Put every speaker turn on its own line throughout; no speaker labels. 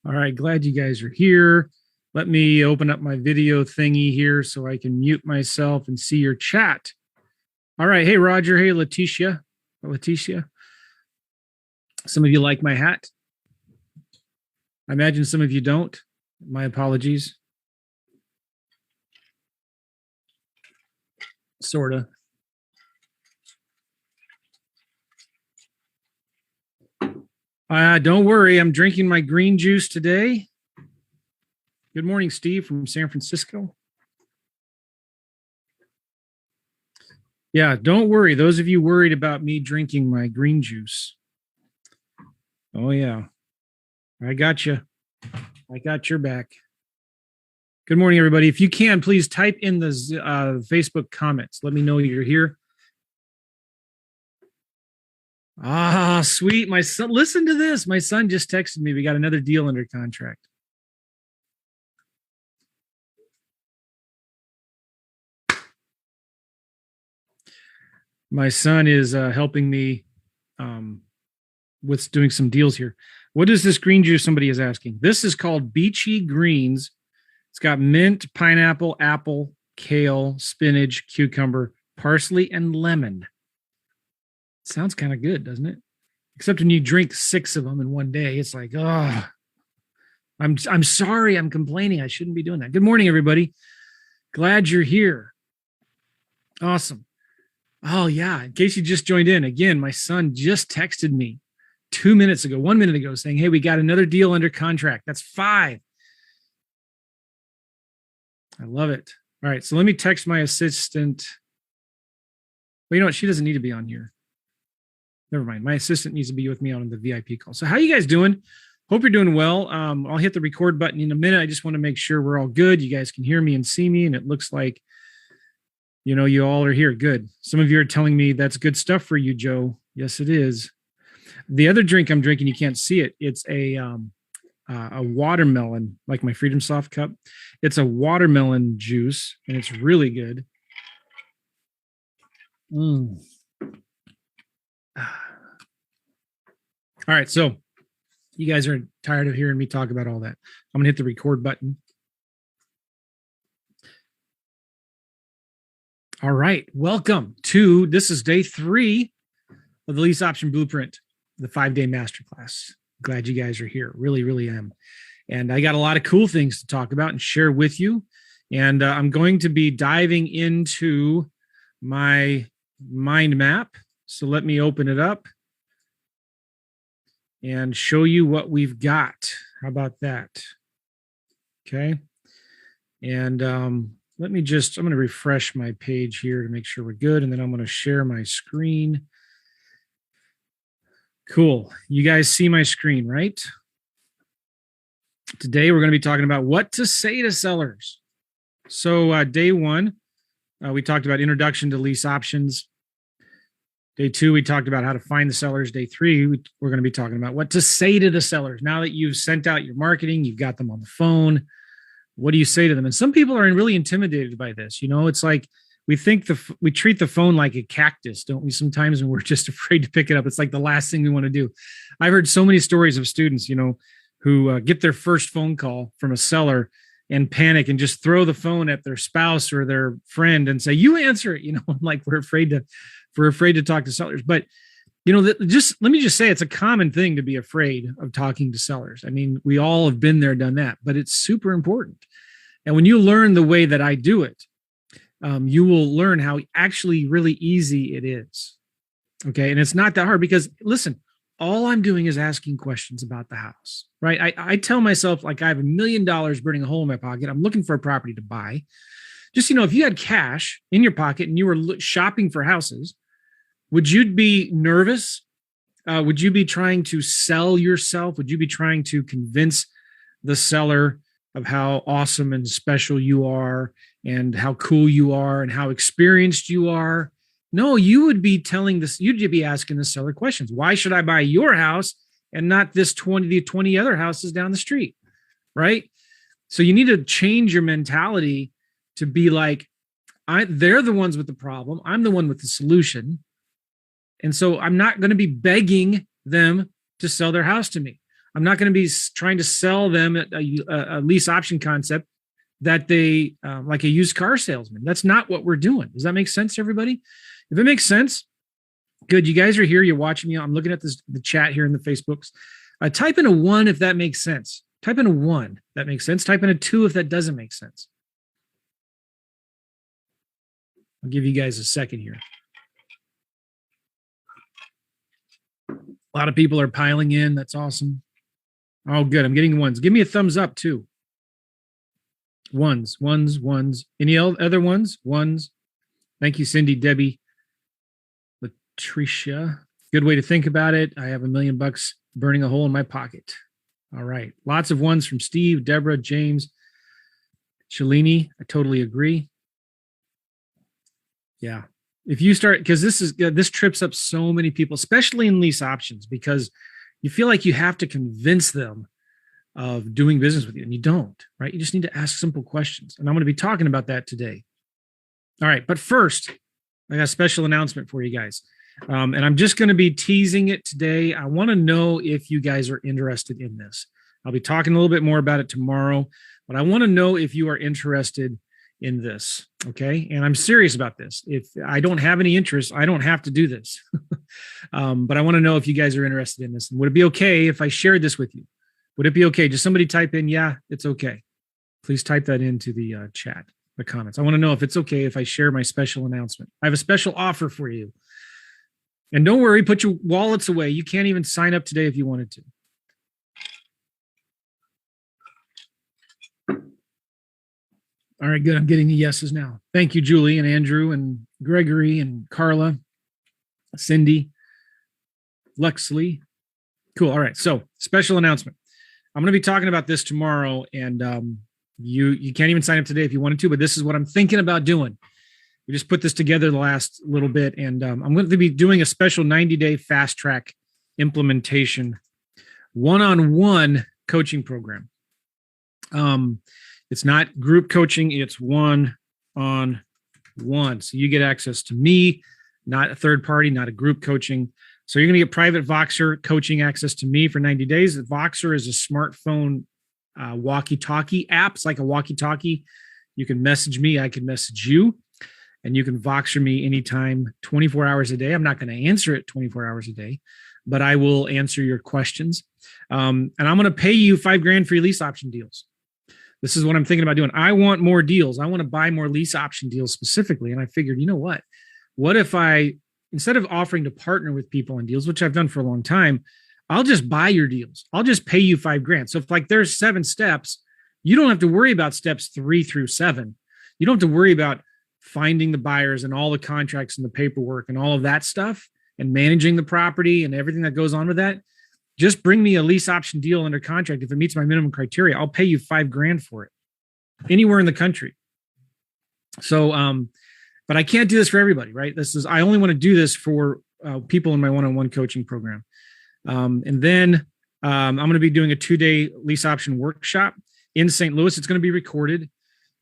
All right, glad you guys are here. Let me open up my video thingy here so I can mute myself and see your chat. All right, hey Roger, hey Leticia. Some of you like my hat. I imagine some of you don't. My apologies. Sorta. Don't worry, I'm drinking my green juice today. Good morning, Steve from San Francisco. Yeah, don't worry. Those of you worried about me drinking my green juice. Oh, yeah. I got you. I got your back. Good morning, everybody. If you can, please type in the Facebook comments. Let me know you're here. Ah, sweet. My son, listen to this. My son just texted me. We got another deal under contract. My son is helping me with doing some deals here. What is this green juice? Somebody is asking. This is called Beachy Greens. It's got mint, pineapple, apple, kale, spinach, cucumber, parsley, and lemon. Sounds kind of good, doesn't it? Except when you drink 6 of them in one day, it's like, oh, I'm sorry, I'm complaining. I shouldn't be doing that. Good morning, everybody. Glad you're here. Awesome. Oh, yeah. In case you just joined in, again, my son just texted me 1 minute ago, saying, hey, we got another deal under contract. That's 5. I love it. All right. So let me text my assistant. Well, you know what? She doesn't need to be on here. Never mind. My assistant needs to be with me on the VIP call. So how you guys doing? Hope you're doing well. I'll hit the record button in a minute. I just want to make sure we're all good. You guys can hear me and see me. And it looks like, you all are here. Good. Some of you are telling me that's good stuff for you, Joe. Yes, it is. The other drink I'm drinking, you can't see it. It's a watermelon, like my Freedom Soft cup. It's a watermelon juice, and it's really good. All right, so you guys are tired of hearing me talk about all that. I'm gonna hit the record button. All right, welcome to, this is day 3 of the Lease Option Blueprint, the 5-day masterclass. Glad you guys are here. Really, really am. And I got a lot of cool things to talk about and share with you. And I'm going to be diving into my mind map. So let me open it up and show you what we've got. How about that? Okay. And I'm going to refresh my page here to make sure we're good. And then I'm going to share my screen. Cool. You guys see my screen, right? Today, we're going to be talking about what to say to sellers. So day 1, we talked about introduction to lease options. Day 2, we talked about how to find the sellers. Day 3, we're going to be talking about what to say to the sellers. Now that you've sent out your marketing, you've got them on the phone, what do you say to them? And some people are really intimidated by this. It's like we treat the phone like a cactus, don't we? Sometimes, and we're just afraid to pick it up. It's like the last thing we want to do. I've heard so many stories of students, who get their first phone call from a seller and panic and just throw the phone at their spouse or their friend and say, "You answer it." Like we're afraid to talk to sellers. But let me just say, it's a common thing to be afraid of talking to sellers. I mean, we all have been there, done that, but it's super important. And when you learn the way that I do it, you will learn how actually really easy it is. Okay. And it's not that hard because listen, all I'm doing is asking questions about the house, right? I tell myself, like, I have $1 million burning a hole in my pocket. I'm looking for a property to buy. Just, if you had cash in your pocket and you were shopping for houses, would you be nervous? Would you be trying to sell yourself? Would you be trying to convince the seller of how awesome and special you are and how cool you are and how experienced you are? No, you would be you'd be asking the seller questions. Why should I buy your house and not the 20 other houses down the street? Right? So you need to change your mentality to be like, they're the ones with the problem. I'm the one with the solution. And so I'm not going to be begging them to sell their house to me. I'm not going to be trying to sell them a lease option concept that they like a used car salesman. That's not what we're doing. Does that make sense to everybody? If it makes sense, good. You guys are here. You're watching me. I'm looking at the chat here in the Facebooks. Type in a 1 if that makes sense. Type in a 1 that makes sense. Type in a 2 if that doesn't make sense. I'll give you guys a second here. A lot of people are piling in. That's awesome. Oh, good. I'm getting ones. Give me a thumbs up too. Ones. Any other ones? Ones. Thank you, Cindy, Debbie, Latricia. Good way to think about it. I have $1 million burning a hole in my pocket. All right. Lots of ones from Steve, Deborah, James, Shalini. I totally agree. Yeah. If you start, because this trips up so many people, especially in lease options, because you feel like you have to convince them of doing business with you, and you don't, right? You just need to ask simple questions. And I'm going to be talking about that today. All right. But first, I got a special announcement for you guys. And I'm just going to be teasing it today. I want to know if you guys are interested in this. I'll be talking a little bit more about it tomorrow, but I want to know if you are interested in this. Okay. And I'm serious about this. If I don't have any interest, I don't have to do this. But I want to know if you guys are interested in this. And would it be okay if I shared this with you? Would it be okay? Just somebody type in, yeah, it's okay. Please type that into the chat, the comments. I want to know if it's okay if I share my special announcement. I have a special offer for you. And don't worry, put your wallets away. You can't even sign up today if you wanted to. All right, good. I'm getting the yeses now. Thank you, Julie and Andrew and Gregory and Carla, Cindy, Luxley. Cool. All right. So special announcement. I'm going to be talking about this tomorrow, and you can't even sign up today if you wanted to, but this is what I'm thinking about doing. We just put this together the last little bit, and I'm going to be doing a special 90-day fast track implementation one-on-one coaching program. It's not group coaching, it's one-on-one. So you get access to me, not a third party, not a group coaching. So you're going to get private Voxer coaching access to me for 90 days. Voxer is a smartphone walkie-talkie app. It's like a walkie-talkie. You can message me, I can message you, and you can Voxer me anytime, 24 hours a day. I'm not going to answer it 24 hours a day, but I will answer your questions. And I'm going to pay you $5,000 for your lease option deals. This is what I'm thinking about doing. I want more deals. I want to buy more lease option deals specifically. And I figured, you know what? What if I, instead of offering to partner with people on deals, which I've done for a long time, I'll just buy your deals. I'll just pay you $5,000. So if like there's 7 steps, you don't have to worry about steps 3 through 7. You don't have to worry about finding the buyers and all the contracts and the paperwork and all of that stuff and managing the property and everything that goes on with that. Just bring me a lease option deal under contract. If it meets my minimum criteria, I'll pay you $5,000 for it anywhere in the country. So, but I can't do this for everybody, right? I only want to do this for people in my one-on-one coaching program. And then I'm going to be doing a 2-day lease option workshop in St. Louis. It's going to be recorded.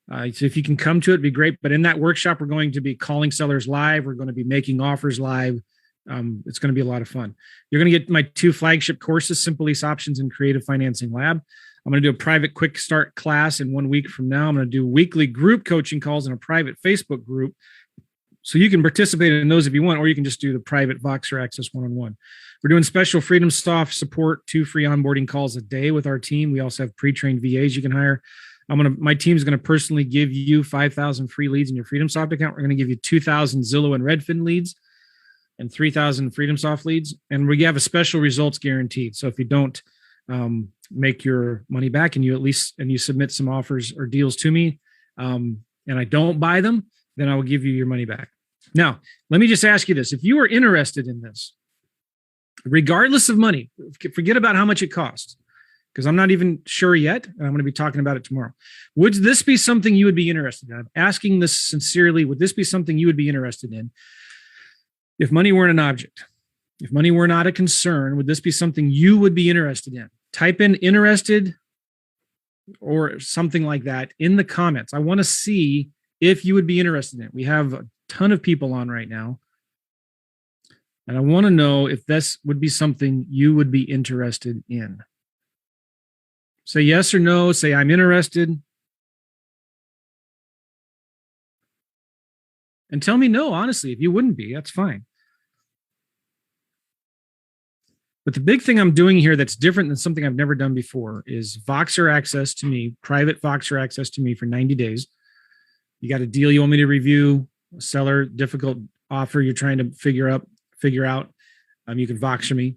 So if you can come to it, it'd be great. But in that workshop, we're going to be calling sellers live. We're going to be making offers live. It's going to be a lot of fun. You're going to get my 2 flagship courses, Simple Lease Options and Creative Financing Lab. I'm going to do a private quick start class in 1 week from now. I'm going to do weekly group coaching calls in a private Facebook group. So you can participate in those if you want, or you can just do the private Voxer access one-on-one. We're doing special Freedom Soft support, 2 free onboarding calls a day with our team. We also have pre-trained VAs you can hire. My team's going to personally give you 5,000 free leads in your Freedom Soft account. We're going to give you 2,000 Zillow and Redfin leads and 3,000 Freedom Soft leads. And we have a special results guaranteed. So if you don't make your money back and you submit some offers or deals to me and I don't buy them, then I will give you your money back. Now, let me just ask you this. If you are interested in this, regardless of money, forget about how much it costs, because I'm not even sure yet, and I'm going to be talking about it tomorrow. Would this be something you would be interested in? I'm asking this sincerely. Would this be something you would be interested in? If money weren't an object, if money were not a concern, would this be something you would be interested in? Type in interested or something like that in the comments. I want to see if you would be interested in it. We have a ton of people on right now, and I want to know if this would be something you would be interested in. Say yes or no. Say I'm interested. And tell me no, honestly. If you wouldn't be, that's fine. But the big thing I'm doing here that's different than something I've never done before is Voxer access to me, private Voxer access to me for 90 days. You got a deal you want me to review, a seller, difficult offer you're trying to figure out. You can Voxer me.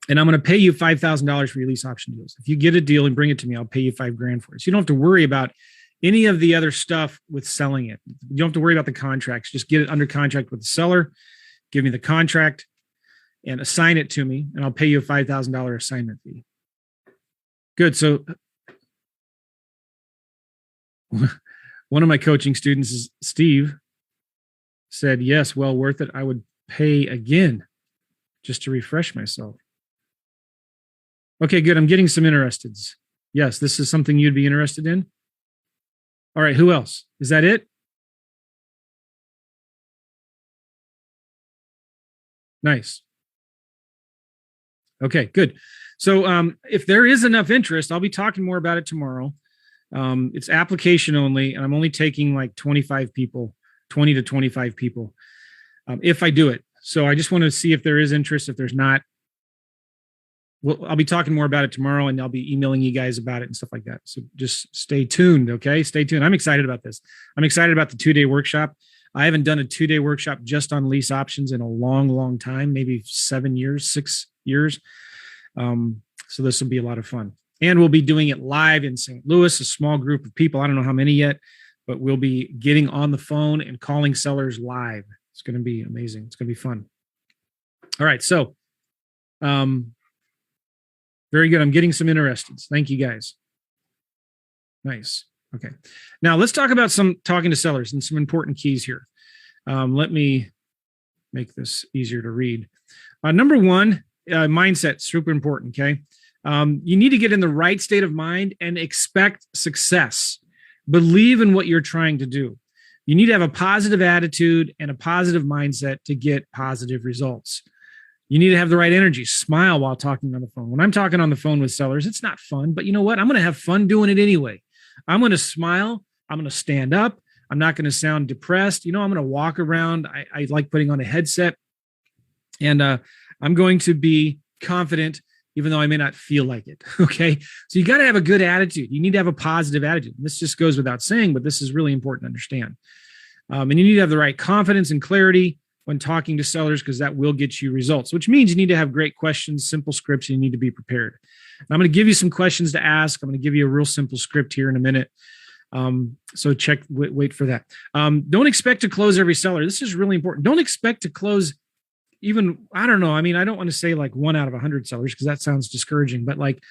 And I'm going to pay you $5,000 for your lease option deals. If you get a deal and bring it to me, I'll pay you $5,000 for it. So you don't have to worry about any of the other stuff with selling it. You don't have to worry about the contracts. Just get it under contract with the seller, give me the contract, and assign it to me, and I'll pay you a $5,000 assignment fee. Good. So one of my coaching students is Steve said, yes, well worth it. I would pay again just to refresh myself. Okay, good. I'm getting some interesteds. Yes, this is something you'd be interested in. All right, who else? Is that it? Nice. Okay, good. So if there is enough interest, I'll be talking more about it tomorrow. It's application only, and I'm only taking like 25 people, 20 to 25 people, if I do it. So I just want to see if there is interest. If there's not, well, I'll be talking more about it tomorrow, and I'll be emailing you guys about it and stuff like that. So just stay tuned, okay? Stay tuned. I'm excited about this. I'm excited about the 2-day workshop. I haven't done a 2-day workshop just on lease options in a long, long time, maybe 7 years, 6 years. So this will be a lot of fun. And we'll be doing it live in St. Louis, a small group of people. I don't know how many yet, but we'll be getting on the phone and calling sellers live. It's going to be amazing. It's going to be fun. All right. So, very good. I'm getting some interesteds. Thank you, guys. Nice. Okay. Now let's talk about talking to sellers and some important keys here. Let me make this easier to read. Number one, mindset, super important. Okay. You need to get in the right state of mind and expect success. Believe in what you're trying to do. You need to have a positive attitude and a positive mindset to get positive results. You need to have the right energy. Smile while talking on the phone. When I'm talking on the phone with sellers, it's not fun, but you know what? I'm going to have fun doing it anyway. I'm going to smile. I'm going to stand up. I'm not going to sound depressed. I'm going to walk around. I like putting on a headset, and I'm going to be confident, even though I may not feel like it. Okay. So you got to have a good attitude. You need to have a positive attitude. This just goes without saying, but this is really important to understand. And you need to have the right confidence and clarity when talking to sellers, because that will get you results, which means you need to have great questions, simple scripts, and you need to be prepared. And I'm going to give you some questions to ask. I'm going to give you a real simple script here in a minute. So wait for that. Don't expect to close every seller. This is really important. Don't expect to close even, I don't know. I mean, I don't want to say like 1 out of 100 sellers, because that sounds discouraging, but like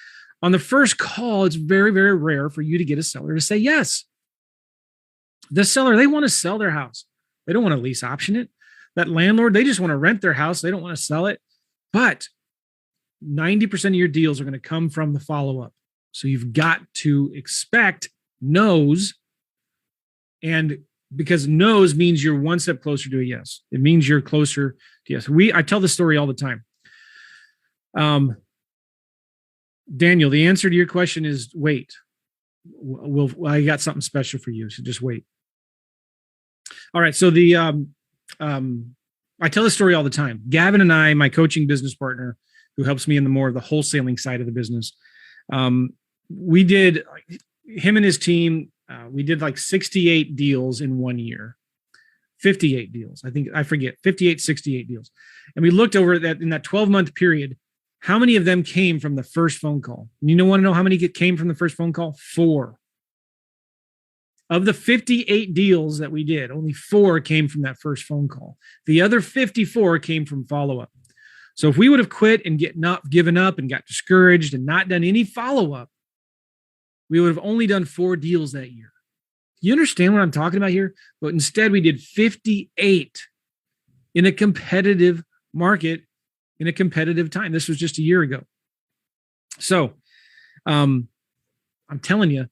on the first call, it's very, very rare for you to get a seller to say yes. The seller, they want to sell their house. They don't want to lease option it. That landlord, they just want to rent their house. They don't want to sell it. But 90% of your deals are going to come from the follow-up. So you've got to expect no's. And because no's means you're one step closer to a yes. It means you're closer to yes. I tell this story all the time. Daniel, the answer to your question is wait. I got something special for you. So just wait. All right. So I tell this story all the time. Gavin and I, my coaching business partner, who helps me in the more of the wholesaling side of the business, we did, him and his team, we did like 68 deals in 1 year. 58 deals. I forget, 58, 68 deals. And we looked over that in that 12-month period, how many of them came from the first phone call? You want to know how many came from the first phone call? 4. Of the 58 deals that we did, only 4 came from that first phone call. The other 54 came from follow-up. So if we would have quit and given up and got discouraged and not done any follow-up, we would have only done 4 deals that year. You understand what I'm talking about here? But instead, we did 58 in a competitive market, in a competitive time. This was just a year ago. So I'm telling you,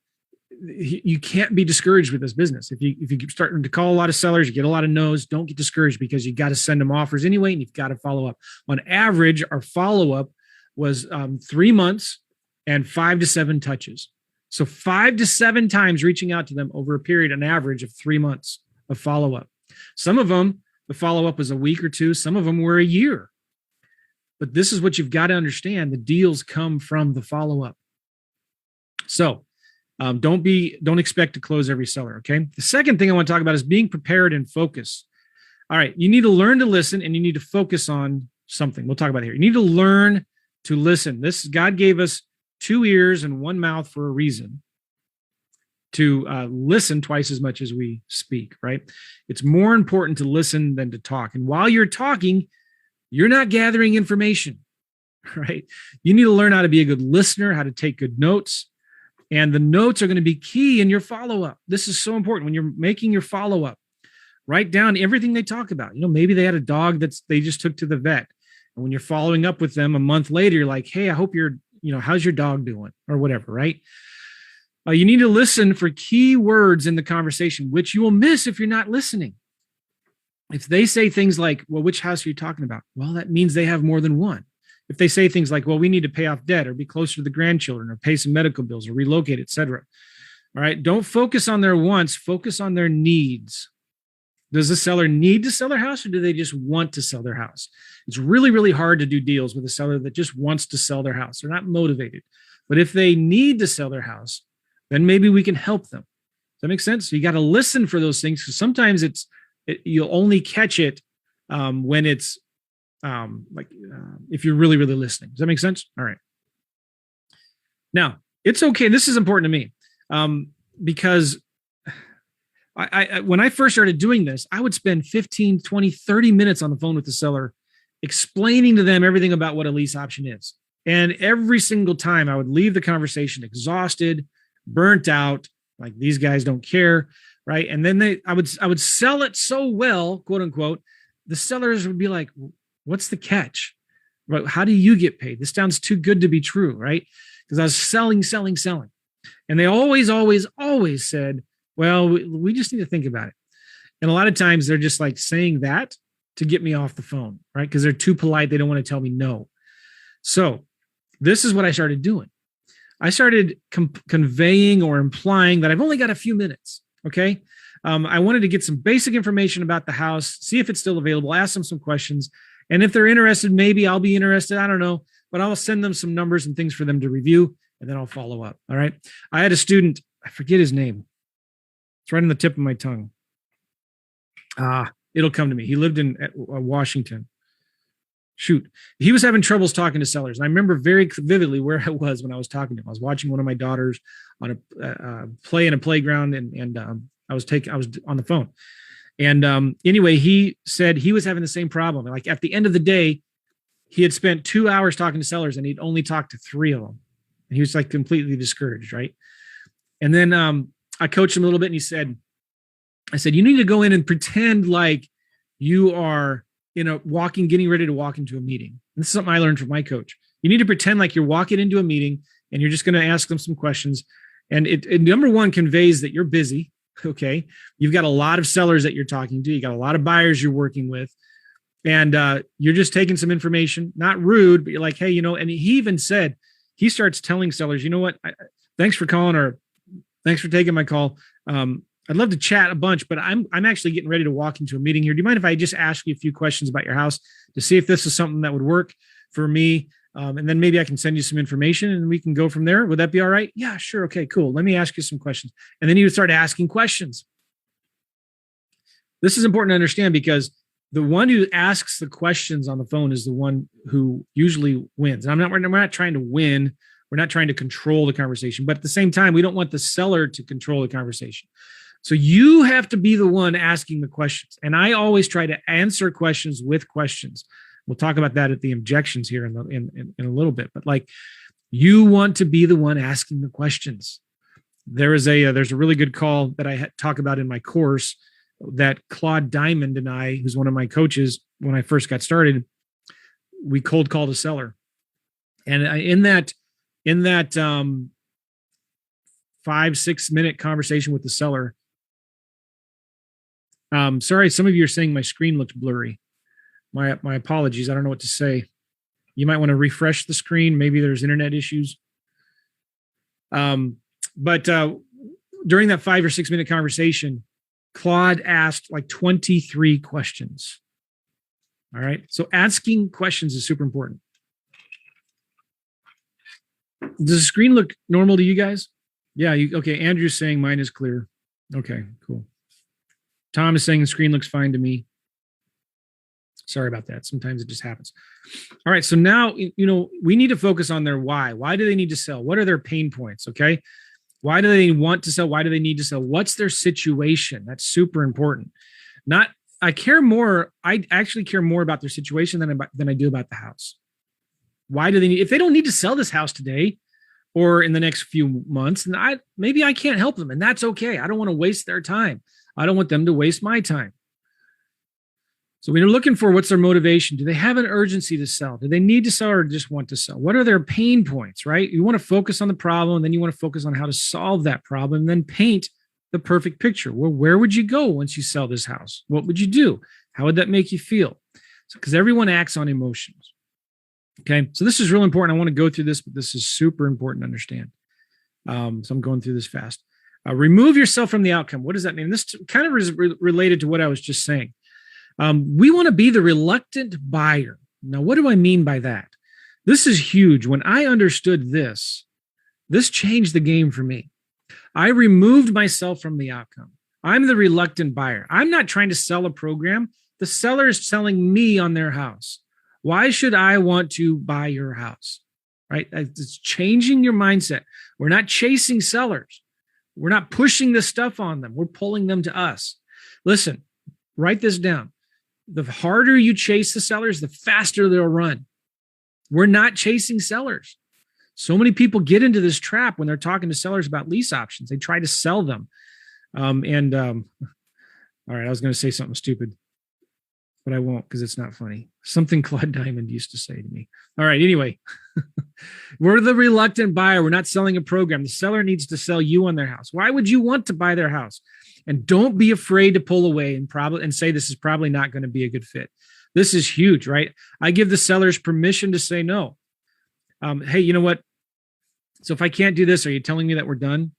you can't be discouraged with this business. If you keep starting to call a lot of sellers, you get a lot of no's, don't get discouraged, because you got to send them offers anyway, and you've got to follow up. On average, our follow-up was 3 months, and 5 to 7 touches. So 5 to 7 times reaching out to them over a period, an average of 3 months of follow-up. Some of them, the follow-up was a week or two. Some of them were a year. But this is what you've got to understand. The deals come from the follow-up. So don't expect to close every seller, okay? The second thing I want to talk about is being prepared and focused. All right, you need to learn to listen and you need to focus on something. We'll talk about it here. You need to learn to listen. God gave us 2 ears and 1 mouth for a reason, to listen twice as much as we speak, right? It's more important to listen than to talk. And while you're talking, you're not gathering information, right? You need to learn how to be a good listener, how to take good notes. And the notes are going to be key in your follow-up. This is so important. When you're making your follow-up, write down everything they talk about. Maybe they had a dog they just took to the vet. And when you're following up with them a month later, you're like, hey, I hope how's your dog doing, or whatever, right? You need to listen for key words in the conversation, which you will miss if you're not listening. If they say things like, well, which house are you talking about? Well, that means they have more than one. If they say things like, well, we need to pay off debt or be closer to the grandchildren or pay some medical bills or relocate, et cetera. All right. Don't focus on their wants, focus on their needs. Does the seller need to sell their house or do they just want to sell their house? It's really, really hard to do deals with a seller that just wants to sell their house. They're not motivated. But if they need to sell their house, then maybe we can help them. Does that make sense? So you got to listen for those things, because sometimes you'll only catch it when it's if you're really, really listening. Does that make sense? All right. Now, it's okay. This is important to me because I when I first started doing this, I would spend 15, 20, 30 minutes on the phone with the seller, explaining to them everything about what a lease option is. And every single time I would leave the conversation exhausted, burnt out, like these guys don't care, right? And then I would sell it so well, quote unquote, the sellers would be like, what's the catch? Right? How do you get paid? This sounds too good to be true, right? Because I was selling. And they always said, well, we just need to think about it. And a lot of times they're just like saying that to get me off the phone, right? Because they're too polite. They don't want to tell me no. So this is what I started doing. I started conveying or implying that I've only got a few minutes, okay? I wanted to get some basic information about the house, see if it's still available, ask them some questions. And if they're interested, maybe I'll be interested. I don't know, but I'll send them some numbers and things for them to review, and then I'll follow up. All right. I had a student, I forget his name. It's right on the tip of my tongue. It'll come to me. He lived in Washington. Shoot. He was having troubles talking to sellers. And I remember very vividly where I was when I was talking to him. I was watching one of my daughters on a play in a playground, and I was on the phone. And anyway, he said he was having the same problem. Like at the end of the day, he had spent 2 hours talking to sellers and he'd only talked to 3 of them. And he was like completely discouraged, right? And then I coached him a little bit, and I said, you need to go in and pretend like you are getting ready to walk into a meeting. And this is something I learned from my coach. You need to pretend like you're walking into a meeting and you're just going to ask them some questions. And it number one conveys that you're busy. Okay. You've got a lot of sellers that you're talking to. You got a lot of buyers you're working with, and you're just taking some information, not rude, but you're like, hey, and he even said, he starts telling sellers, you know what? Thanks for calling, or thanks for taking my call. I'd love to chat a bunch, but I'm actually getting ready to walk into a meeting here. Do you mind if I just ask you a few questions about your house to see if this is something that would work for me? And then maybe I can send you some information and we can go from there. Would that be all right? Yeah, sure. Okay, cool. Let me ask you some questions. And then you would start asking questions. This is important to understand, because the one who asks the questions on the phone is the one who usually wins. And we're not trying to win. We're not trying to control the conversation, but at the same time, we don't want the seller to control the conversation. So you have to be the one asking the questions. And I always try to answer questions with questions. We'll talk about that at the objections here in a little bit. But like, you want to be the one asking the questions. There's a really good call that I talk about in my course that Claude Diamond and I, who's one of my coaches when I first got started, we cold called a seller. And in that 5-6 minute conversation with the seller, sorry, some of you are saying my screen looked blurry. My apologies. I don't know what to say. You might want to refresh the screen. Maybe there's internet issues. But during that 5 or 6 minute conversation, Claude asked like 23 questions. All right. So asking questions is super important. Does the screen look normal to you guys? Yeah. Okay. Andrew's saying mine is clear. Okay, cool. Tom is saying the screen looks fine to me. Sorry about that. Sometimes it just happens. All right. So now, we need to focus on their why. Why do they need to sell? What are their pain points? Okay. Why do they want to sell? Why do they need to sell? What's their situation? That's super important. I actually care more about their situation than I do about the house. Why do they need, if they don't need to sell this house today or in the next few months, and maybe I can't help them, and that's okay. I don't want to waste their time. I don't want them to waste my time. So when you're looking for what's their motivation, do they have an urgency to sell? Do they need to sell or just want to sell? What are their pain points, right? You want to focus on the problem, and then you want to focus on how to solve that problem, and then paint the perfect picture. Well, where would you go once you sell this house? What would you do? How would that make you feel? Because everyone acts on emotions. Okay, so this is real important. I want to go through this, but this is super important to understand. So I'm going through this fast. Remove yourself from the outcome. What does that mean? This kind of is related to what I was just saying. We want to be the reluctant buyer. Now, what do I mean by that? This is huge. When I understood this changed the game for me. I removed myself from the outcome. I'm the reluctant buyer. I'm not trying to sell a program. The seller is selling me on their house. Why should I want to buy your house? Right? It's changing your mindset. We're not chasing sellers. We're not pushing this stuff on them. We're pulling them to us. Listen, write this down. The harder you chase the sellers, the faster they'll run. We're not chasing sellers. So many people get into this trap when they're talking to sellers about lease options. They try to sell them. All right, I was going to say something stupid, but I won't because it's not funny. Something Claude Diamond used to say to me. All right, anyway, we're the reluctant buyer. We're not selling a program. The seller needs to sell you on their house. Why would you want to buy their house? And don't be afraid to pull away and say this is probably not going to be a good fit. This is huge, right? I give the sellers permission to say no. Hey, you know what? So if I can't do this, are you telling me that we're done?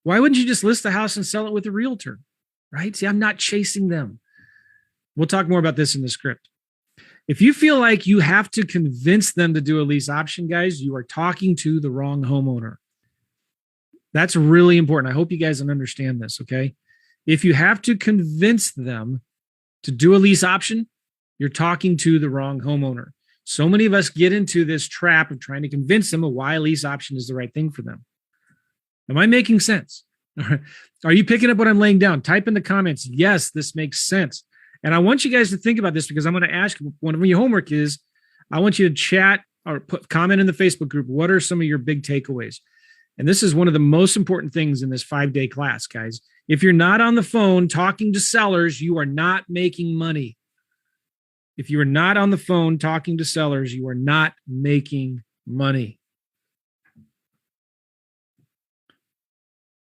Why wouldn't you just list the house and sell it with a realtor, right? See, I'm not chasing them. We'll talk more about this in the script. If you feel like you have to convince them to do a lease option, guys, you are talking to the wrong homeowner. That's really important. I hope you guys understand this, okay? If you have to convince them to do a lease option, you're talking to the wrong homeowner. So many of us get into this trap of trying to convince them of why a lease option is the right thing for them. Am I making sense? Are you picking up what I'm laying down? Type in the comments, yes, this makes sense. And I want you guys to think about this because I'm going to ask one of your homework is, I want you to chat or comment in the Facebook group. What are some of your big takeaways? And this is one of the most important things in this 5-day class, guys. If you're not on the phone talking to sellers, you are not making money. If you are not on the phone talking to sellers, you are not making money.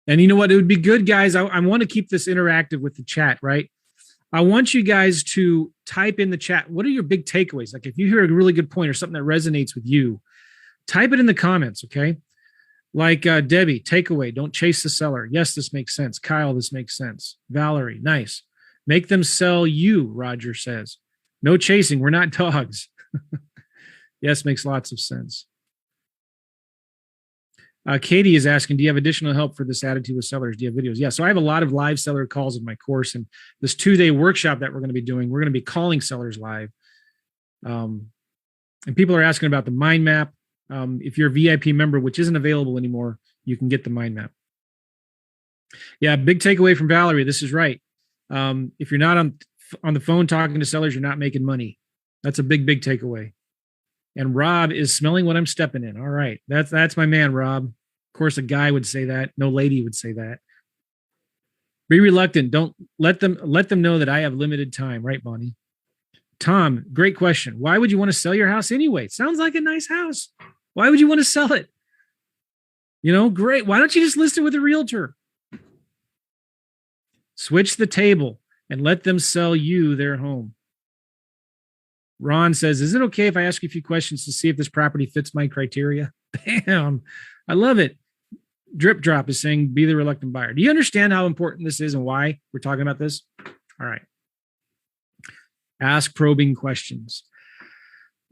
And you know what? It would be good, guys. I want to keep this interactive with the chat, right? I want you guys to type in the chat. What are your big takeaways? Like if you hear a really good point or something that resonates with you, type it in the comments, okay? Like Debbie, takeaway, don't chase the seller. Yes, this makes sense. Kyle, this makes sense. Valerie, nice. Make them sell you, Roger says. No chasing. We're not dogs. Yes, makes lots of sense. Katie is asking, do you have additional help for this attitude with sellers? Do you have videos? Yeah, so I have a lot of live seller calls in my course, and this 2-day workshop that we're going to be doing, we're going to be calling sellers live. And people are asking about the mind map. If you're a VIP member, which isn't available anymore, you can get the mind map. Yeah, big takeaway from Valerie. This is right. If you're not on the phone talking to sellers, you're not making money. That's a big takeaway. And Rob is smelling what I'm stepping in. All right. That's my man, Rob. Of course, a guy would say that. No lady would say that. Be reluctant. Don't let them know that I have limited time. Right, Bonnie? Tom, great question. Why would you want to sell your house anyway? It sounds like a nice house. Why would you want to sell it? Great. Why don't you just list it with a realtor? Switch the table and let them sell you their home. Ron says, is it okay if I ask you a few questions to see if this property fits my criteria? Bam. I love it. Drip Drop is saying, be the reluctant buyer. Do you understand how important this is and why we're talking about this? All right. Ask probing questions.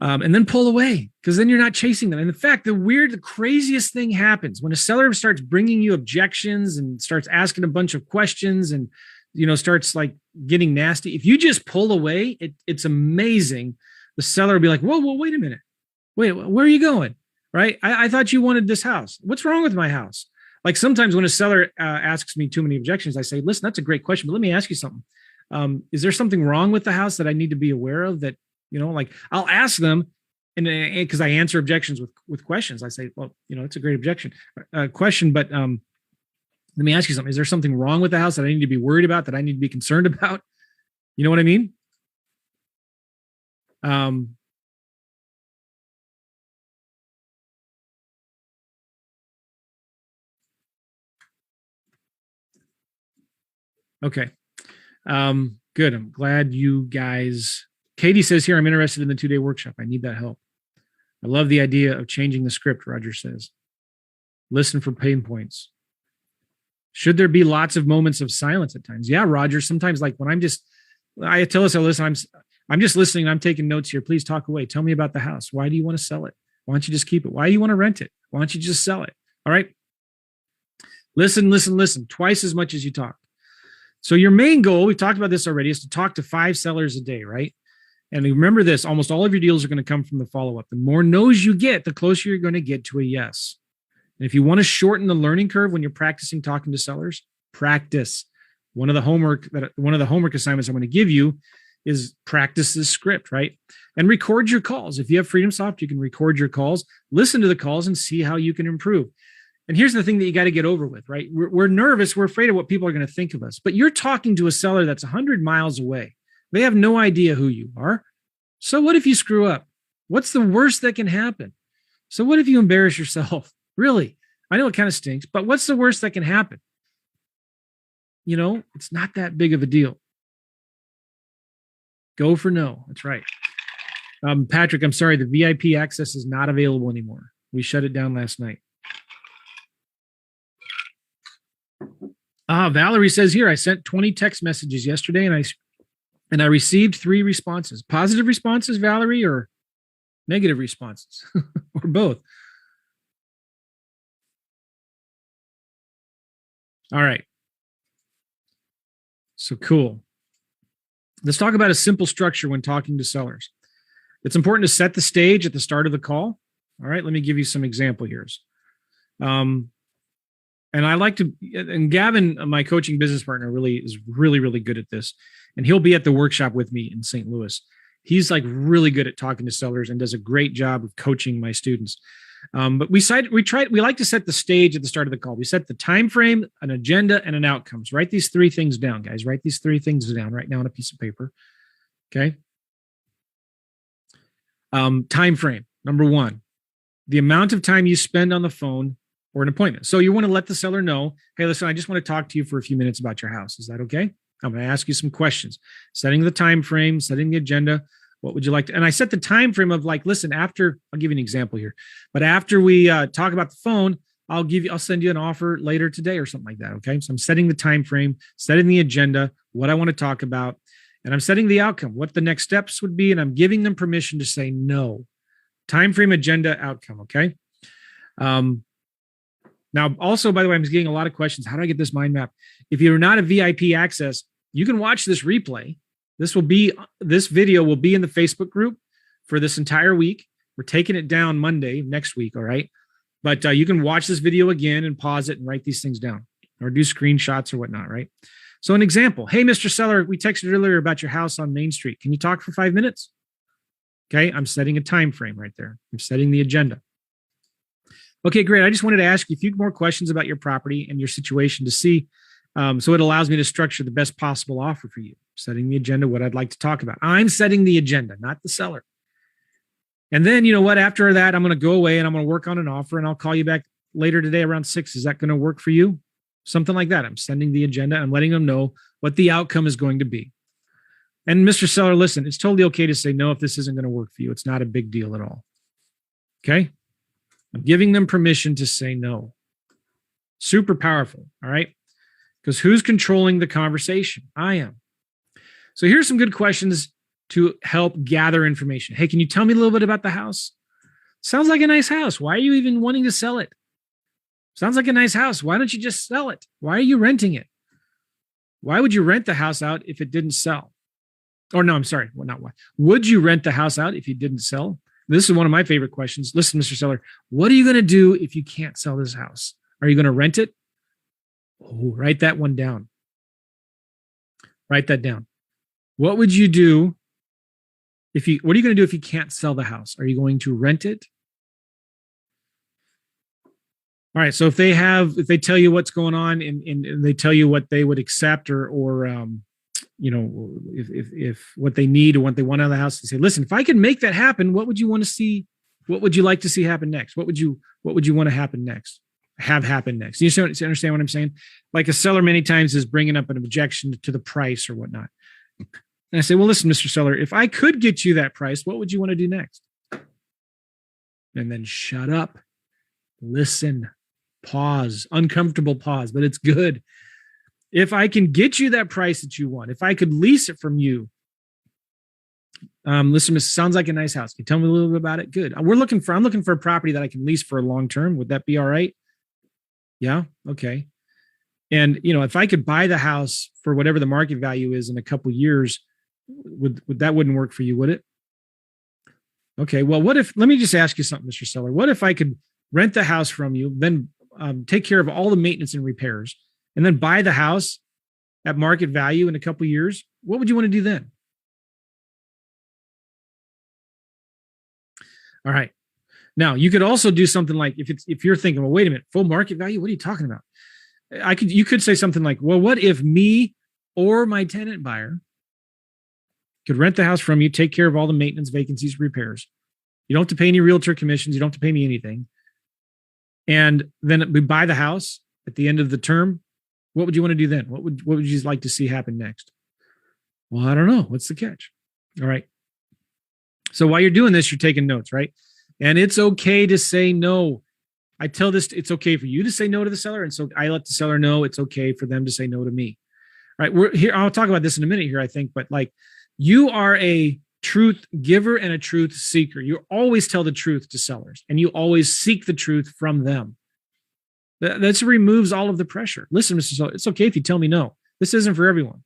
And then pull away, because then you're not chasing them. And in fact, the craziest thing happens when a seller starts bringing you objections and starts asking a bunch of questions and, starts like getting nasty. If you just pull away, it's amazing. The seller will be like, whoa, wait a minute. Wait, where are you going? Right? I thought you wanted this house. What's wrong with my house? Like sometimes when a seller asks me too many objections, I say, listen, that's a great question, but let me ask you something. Is there something wrong with the house that I need to be aware of that, like I'll ask them, and because I answer objections with questions, I say, well, it's a great question, but let me ask you something. Is there something wrong with the house that I need to be worried about, that I need to be concerned about? You know what I mean? Okay. Good. I'm glad you guys. Katie says here, I'm interested in the 2-day workshop. I need that help. I love the idea of changing the script, Roger says. Listen for pain points. Should there be lots of moments of silence at times? Yeah, Roger. Sometimes, like when I tell us, listen, I'm just listening. I'm taking notes here. Please talk away. Tell me about the house. Why do you want to sell it? Why don't you just keep it? Why do you want to rent it? Why don't you just sell it? All right. Listen twice as much as you talk. So your main goal, we've talked about this already, is to talk to 5 sellers a day, right? And remember this, almost all of your deals are going to come from the follow-up. The more no's you get, the closer you're going to get to a yes. And if you want to shorten the learning curve when you're practicing talking to sellers, practice. One of the homework assignments I'm going to give you is practice this script, right? And record your calls. If you have FreedomSoft, you can record your calls, listen to the calls, and see how you can improve. And here's the thing that you got to get over with, right? We're nervous. We're afraid of what people are going to think of us. But you're talking to a seller that's 100 miles away. They have no idea who you are. So what if you screw up? What's the worst that can happen? So what if you embarrass yourself? Really? I know it kind of stinks, but what's the worst that can happen? It's not that big of a deal. Go for no. That's right. Patrick, I'm sorry. The VIP access is not available anymore. We shut it down last night. Valerie says here, I sent 20 text messages yesterday and I received 3 responses. Positive responses, Valerie, or negative responses, or both? All right. So cool. Let's talk about a simple structure when talking to sellers. It's important to set the stage at the start of the call. All right. Let me give you some example here. And I like to, and Gavin, my coaching business partner, is really good at this. And he'll be at the workshop with me in St. Louis. He's like really good at talking to sellers and does a great job of coaching my students. But we like to set the stage at the start of the call. We set the time frame, an agenda, and an outcomes. Write these 3 things down, guys. Write these 3 things down right now on a piece of paper. Okay. Time frame. Number 1, the amount of time you spend on the phone or an appointment. So you want to let the seller know, hey, listen, I just want to talk to you for a few minutes about your house. Is that okay? I'm going to ask you some questions. Setting the time frame, setting the agenda. What would you like to? And I set the time frame of like, listen, I'll give you an example here. But after we talk about the phone, I'll send you an offer later today or something like that. Okay. So I'm setting the time frame, setting the agenda, what I want to talk about, and I'm setting the outcome, what the next steps would be, and I'm giving them permission to say no. Time frame, agenda, outcome. Okay. Now, also, by the way, I'm getting a lot of questions. How do I get this mind map? If you're not a VIP access, you can watch this replay. This video will be in the Facebook group for this entire week. We're taking it down Monday next week. All right. But you can watch this video again and pause it and write these things down or do screenshots or whatnot. Right. So an example, hey, Mr. Seller, we texted earlier about your house on Main Street. Can you talk for 5 minutes? Okay. I'm setting a time frame right there. I'm setting the agenda. Okay, great. I just wanted to ask you a few more questions about your property and your situation to see. So it allows me to structure the best possible offer for you. Setting the agenda, what I'd like to talk about. I'm setting the agenda, not the seller. And then, you know what? After that, I'm going to go away and I'm going to work on an offer and I'll call you back later today around 6. Is that going to work for you? Something like that. I'm sending the agenda. I'm letting them know what the outcome is going to be. And Mr. Seller, listen, it's totally okay to say no if this isn't going to work for you. It's not a big deal at all. Okay? I'm giving them permission to say no. Super powerful. All right. Because who's controlling the conversation? I am. So here's some good questions to help gather information. Hey, can you tell me a little bit about the house? Sounds like a nice house. Why are you even wanting to sell it? Sounds like a nice house. Why don't you just sell it? Why are you renting it? Why would you rent the house out if it didn't sell? Or no, I'm sorry. Well, not why. Would you rent the house out if you didn't sell? This is one of my favorite questions. Listen, Mr. Seller, what are you going to do if you can't sell this house? Are you going to rent it? Oh, write that one down. Write that down. What would you do what are you going to do if you can't sell the house? Are you going to rent it? All right. So if they tell you what's going on and they tell you what they would accept or if what they need or what they want out of the house, they say, listen, if I can make that happen, what would you want to see? What would you like to see happen next? What would you want to happen next? Have happen next? You understand what I'm saying? Like a seller many times is bringing up an objection to the price or whatnot. And I say, well, listen, Mr. Seller, if I could get you that price, what would you want to do next? And then shut up, listen, pause, uncomfortable pause, but it's good. If I can get you that price that you want, if I could lease it from you, listen, it sounds like a nice house. Can you tell me a little bit about it? Good. I'm looking for a property that I can lease for a long term. Would that be all right? Yeah. Okay. And if I could buy the house for whatever the market value is in a couple of years, would that wouldn't work for you, would it? Okay. Well, let me just ask you something, Mr. Seller. What if I could rent the house from you, then take care of all the maintenance and repairs, and then buy the house at market value in a couple of years? What would you want to do then? All right. Now you could also do something like if you're thinking, well, wait a minute, full market value? What are you talking about? You could say something like, well, what if me or my tenant buyer could rent the house from you, take care of all the maintenance, vacancies, repairs. You don't have to pay any realtor commissions. You don't have to pay me anything. And then we buy the house at the end of the term. What would you want to do then? What would you like to see happen next? Well, I don't know. What's the catch? All right. So while you're doing this, you're taking notes, right? And it's okay to say no. I tell this, it's okay for you to say no to the seller. And so I let the seller know it's okay for them to say no to me. All right. We're here. I'll talk about this in a minute here, I think, but like you are a truth giver and a truth seeker. You always tell the truth to sellers and you always seek the truth from them. That removes all of the pressure. Listen, Mr. Seller, it's okay if you tell me no. This isn't for everyone.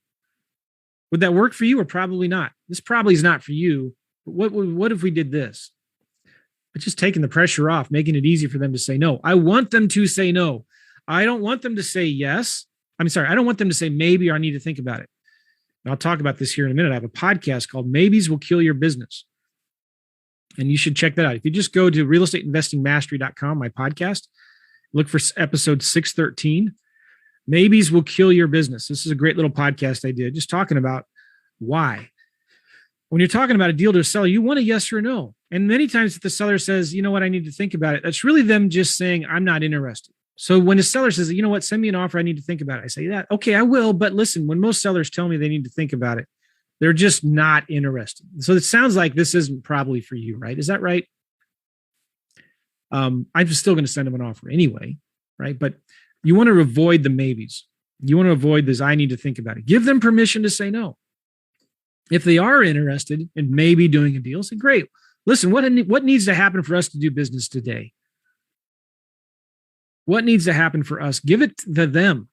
Would that work for you or probably not? This probably is not for you. But what if we did this? But just taking the pressure off, making it easy for them to say no. I want them to say no. I don't want them to say yes. I'm sorry. I don't want them to say maybe or I need to think about it. And I'll talk about this here in a minute. I have a podcast called Maybes Will Kill Your Business. And you should check that out. If you just go to realestateinvestingmastery.com, my podcast, look for episode 613. Maybes Will Kill Your Business. This is a great little podcast I did just talking about why. When you're talking about a deal to a seller, you want a yes or a no. And many times if the seller says, you know what, I need to think about it, that's really them just saying, I'm not interested. So when a seller says, you know what, send me an offer, I need to think about it. I say that, okay, I will. But listen, when most sellers tell me they need to think about it, they're just not interested. So it sounds like this isn't probably for you, right? Is that right? I'm still going to send them an offer anyway, right? But you want to avoid the maybes. You want to avoid this, I need to think about it. Give them permission to say no. If they are interested in maybe doing a deal, say, great. Listen, what needs to happen for us to do business today? What needs to happen for us? Give it to them.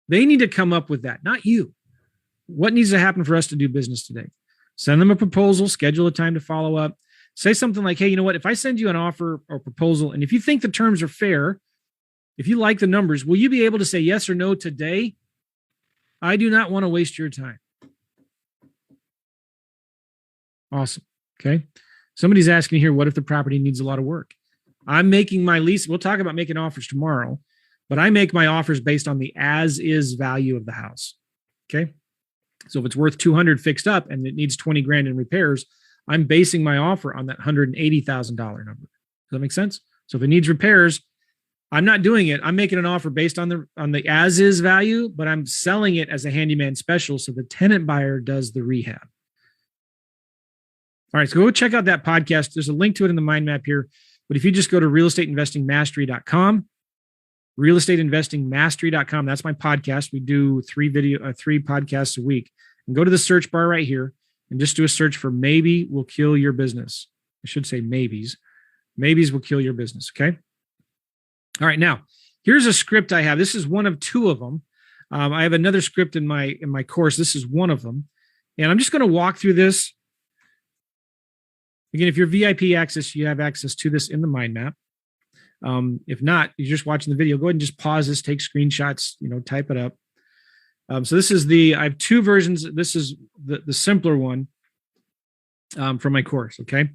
They need to come up with that, not you. What needs to happen for us to do business today? Send them a proposal, schedule a time to follow up. Say something like, hey, you know what? If I send you an offer or proposal, and if you think the terms are fair, if you like the numbers, will you be able to say yes or no today? I do not want to waste your time. Awesome. Okay. Somebody's asking here, what if the property needs a lot of work? I'm making my lease. We'll talk about making offers tomorrow, but I make my offers based on the as is value of the house. Okay. So if it's worth 200 fixed up and it needs 20 grand in repairs, I'm basing my offer on that $180,000 number. Does that make sense? So if it needs repairs, I'm not doing it. I'm making an offer based on the as is value, but I'm selling it as a handyman special. So the tenant buyer does the rehab. All right, so go check out that podcast. There's a link to it in the mind map here. But if you just go to realestateinvestingmastery.com, realestateinvestingmastery.com. That's my podcast. We do three podcasts a week. And go to the search bar right here and just do a search for maybe will kill your business. I should say maybes. Maybes will kill your business. Okay. All right. Now, here's a script I have. This is one of two of them. I have another script in my course. This is one of them. And I'm just going to walk through this. Again, if you're VIP access, you have access to this in the mind map. If not, you're just watching the video, go ahead and just pause this, take screenshots, type it up. So this is I have two versions. This is the simpler one from my course. Okay.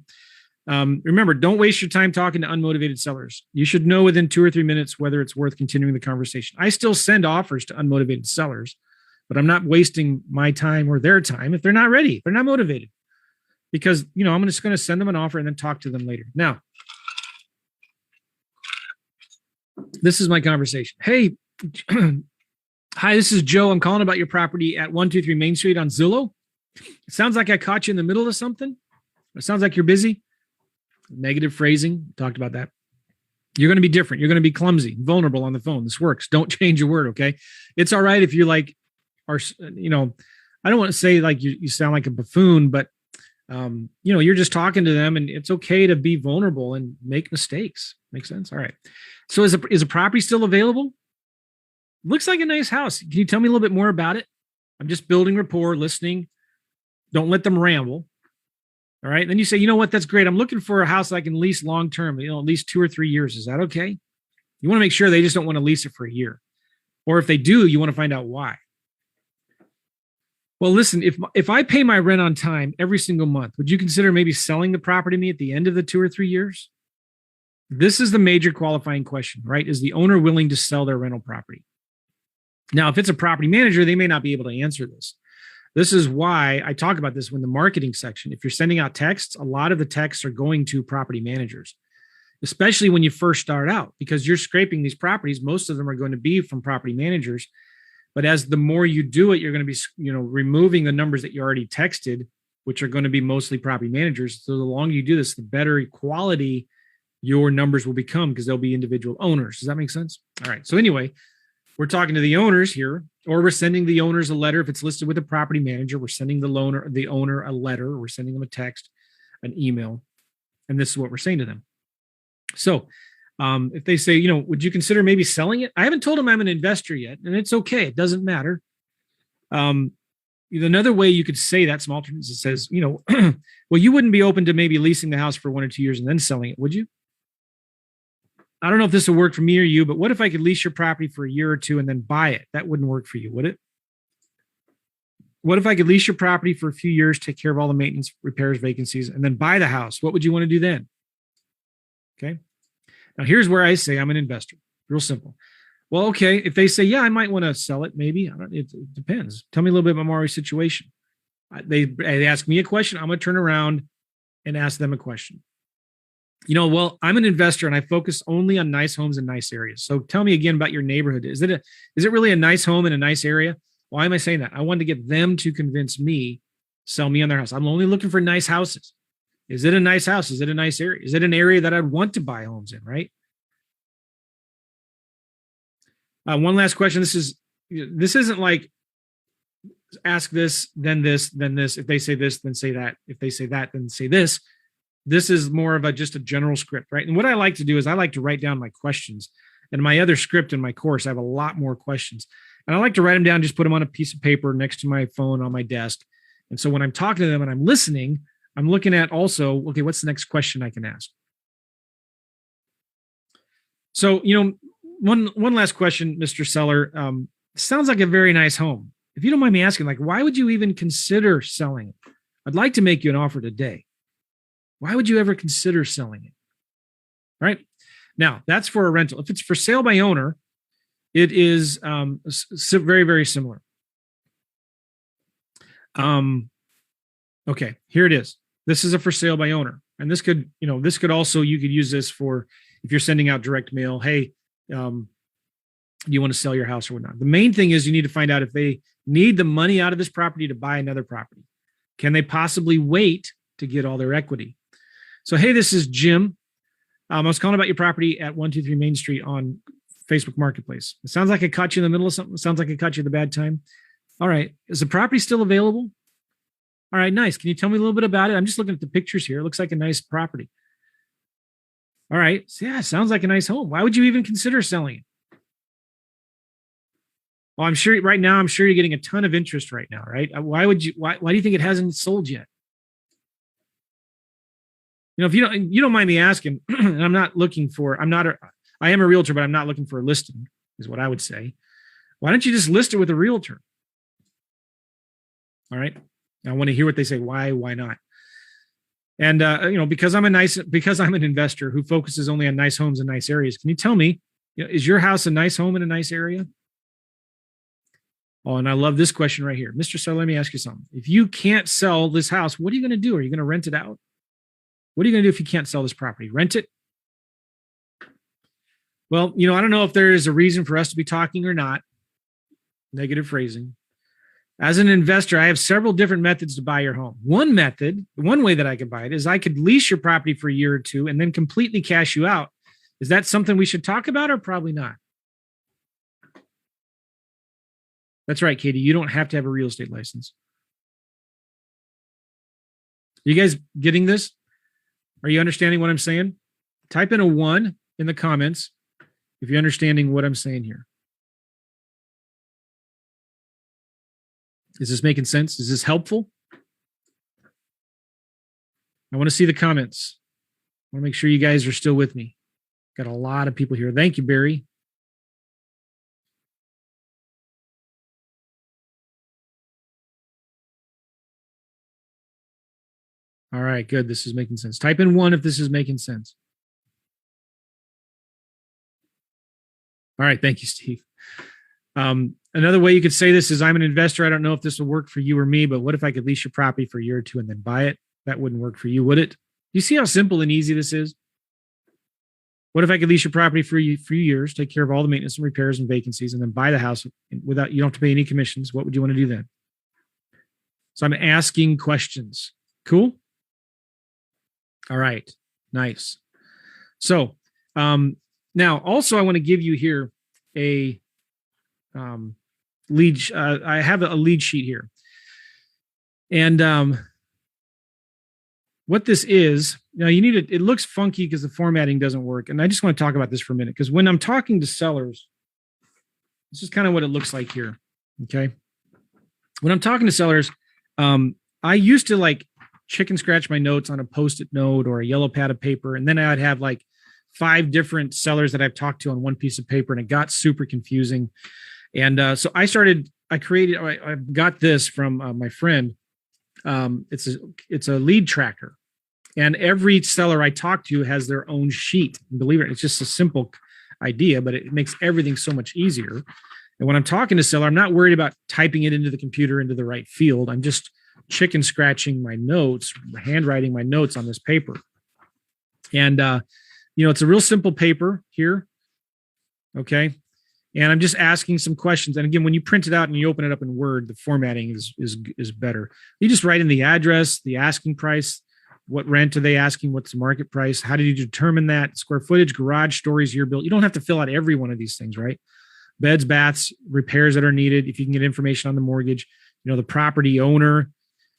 Remember, don't waste your time talking to unmotivated sellers. You should know within 2 or 3 minutes whether it's worth continuing the conversation. I still send offers to unmotivated sellers, but I'm not wasting my time or their time if they're not ready, if they're not motivated, because, I'm just going to send them an offer and then talk to them later. Now, this is my conversation. Hey, hi, this is Joe. I'm calling about your property at 123 Main Street on Zillow. It sounds like I caught you in the middle of something. It sounds like you're busy. Negative phrasing. Talked about that. You're going to be different. You're going to be clumsy, vulnerable on the phone. This works. Don't change a word. Okay. It's all right if you I don't want to say like you sound like a buffoon, but you're just talking to them, and it's okay to be vulnerable and make mistakes. Make sense? All right. So is a property still available? Looks like a nice house. Can you tell me a little bit more about it? I'm just building rapport, listening. Don't let them ramble. All right. Then you say, you know what? That's great. I'm looking for a house that I can lease long-term, at least 2 or 3 years. Is that okay? You want to make sure they just don't want to lease it for a year. Or if they do, you want to find out why. Well, listen, if I pay my rent on time every single month, would you consider maybe selling the property to me at the end of the 2 or 3 years? This is the major qualifying question, right? Is the owner willing to sell their rental property? Now, if it's a property manager, they may not be able to answer this. This is why I talk about this in the marketing section. If you're sending out texts, a lot of the texts are going to property managers, especially when you first start out, because you're scraping these properties. Most of them are going to be from property managers. But as the more you do it, you're going to be, removing the numbers that you already texted, which are going to be mostly property managers. So the longer you do this, the better quality your numbers will become, because they'll be individual owners. Does that make sense? All right. So anyway, we're talking to the owners here, or we're sending the owners a letter. If it's listed with a property manager, we're sending the owner a letter. We're sending them a text, an email, and this is what we're saying to them. So if they say, would you consider maybe selling it? I haven't told them I'm an investor yet, and it's okay. It doesn't matter. Another way you could say that, some alternates, it says, well, you wouldn't be open to maybe leasing the house for 1 or 2 years and then selling it, would you? I don't know if this will work for me or you, but what if I could lease your property for a year or two and then buy it? That wouldn't work for you, would it? What if I could lease your property for a few years, take care of all the maintenance, repairs, vacancies, and then buy the house? What would you want to do then? Okay. Now, here's where I say I'm an investor. Real simple. Well, okay. If they say, yeah, I might want to sell it, maybe. It depends. Tell me a little bit about my situation. They ask me a question. I'm going to turn around and ask them a question. Well, I'm an investor and I focus only on nice homes in nice areas. So tell me again about your neighborhood. Is it really a nice home in a nice area? Why am I saying that? I wanted to get them to convince me, sell me on their house. I'm only looking for nice houses. Is it a nice house? Is it a nice area? Is it an area that I'd want to buy homes in, right? One last question. This isn't like ask this, then this, then this. If they say this, then say that. If they say that, then say this. This is more of just a general script, right? And what I like to do is I like to write down my questions. And my other script in my course, I have a lot more questions. And I like to write them down, just put them on a piece of paper next to my phone on my desk. And so when I'm talking to them and I'm listening, I'm looking at also, okay, what's the next question I can ask? So, one last question, Mr. Seller. Sounds like a very nice home. If you don't mind me asking, why would you even consider selling it? I'd like to make you an offer today. Why would you ever consider selling it? All right. Now, that's for a rental. If it's for sale by owner, it is very, very similar. Okay, here it is. This is a for sale by owner. And this could also, you could use this for if you're sending out direct mail. Hey, do you want to sell your house or whatnot? The main thing is you need to find out if they need the money out of this property to buy another property. Can they possibly wait to get all their equity? So, hey, this is Jim. I was calling about your property at 123 Main Street on Facebook Marketplace. It sounds like I caught you in the middle of something. It sounds like I caught you at the bad time. All right. Is the property still available? All right, nice. Can you tell me a little bit about it? I'm just looking at the pictures here. It looks like a nice property. All right. So yeah, sounds like a nice home. Why would you even consider selling it? Well, I'm sure right now, I'm sure you're getting a ton of interest right now, right? Why do you think it hasn't sold yet? If you don't mind me asking, and I am a realtor, but I'm not looking for a listing, is what I would say. Why don't you just list it with a realtor? All right. I want to hear what they say. Why not? And, because I'm an investor who focuses only on nice homes and nice areas. Can you tell me, is your house a nice home in a nice area? Oh, and I love this question right here. Mr. Seller, let me ask you something. If you can't sell this house, what are you going to do? Are you going to rent it out? What are you going to do if you can't sell this property? Rent it? Well, I don't know if there is a reason for us to be talking or not. Negative phrasing. As an investor, I have several different methods to buy your home. One way that I could buy it is I could lease your property for a year or two and then completely cash you out. Is that something we should talk about or probably not? That's right, Katie. You don't have to have a real estate license. You guys getting this? Are you understanding what I'm saying? Type in a 1 in the comments if you're understanding what I'm saying here. Is this making sense? Is this helpful? I want to see the comments. I want to make sure you guys are still with me. Got a lot of people here. Thank you, Barry. All right, good. This is making sense. Type in 1 if this is making sense. All right, thank you, Steve. Another way you could say this is, I'm an investor. I don't know if this will work for you or me, but what if I could lease your property for a year or two and then buy it? That wouldn't work for you, would it? You see how simple and easy this is? What if I could lease your property for a few years, take care of all the maintenance and repairs and vacancies, and then buy the house without, you don't have to pay any commissions? What would you want to do then? So I'm asking questions. Cool? All right, nice. So now also I want to give you here a lead. I have a lead sheet here. And what this is, you need it. It looks funky because the formatting doesn't work. And I just want to talk about this for a minute, because when I'm talking to sellers, this is kind of what it looks like here. Okay. When I'm talking to sellers, I used to chicken scratch my notes on a Post-it note or a yellow pad of paper. And then I'd have 5 different sellers that I've talked to on one piece of paper, and it got super confusing. And so I got this from my friend. It's a lead tracker, and every seller I talk to has their own sheet. Believe it, it's just a simple idea, but it makes everything so much easier. And when I'm talking to seller, I'm not worried about typing it into the computer into the right field. I'm just chicken scratching my notes, handwriting my notes on this paper. And it's a real simple paper here. Okay. And I'm just asking some questions. And again, when you print it out and you open it up in Word, the formatting is better. You just write in the address, the asking price, what rent are they asking, what's the market price, how did you determine that, square footage, garage, stories, year built. You don't have to fill out every one of these things, right? Beds, baths, repairs that are needed. If you can get information on the mortgage, the property owner,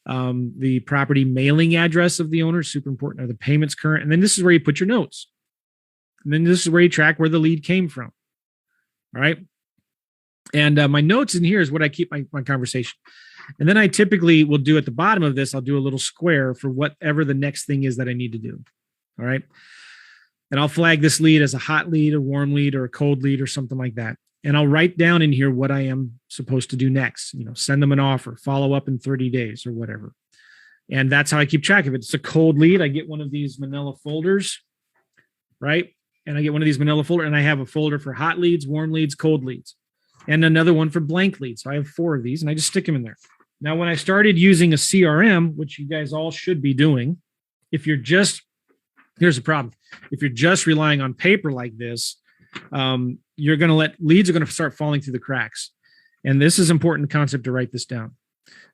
the property mailing address of the owner is super important. Are the payments current? And then this is where you put your notes. And then this is where you track where the lead came from. All right. And my notes in here is what I keep my conversation. And then I typically will do at the bottom of this, I'll do a little square for whatever the next thing is that I need to do. All right. And I'll flag this lead as a hot lead, a warm lead, or a cold lead, or something like that. And I'll write down in here what I am supposed to do next, send them an offer, follow up in 30 days or whatever. And that's how I keep track of it. It's a cold lead. I get one of these manila folders, right? And I get one of these manila folders, and I have a folder for hot leads, warm leads, cold leads, and another one for blank leads. So I have 4 of these, and I just stick them in there. Now, when I started using a CRM, which you guys all should be doing, here's the problem. If you're just relying on paper like this, you're going to leads are going to start falling through the cracks. And this is important concept to write this down.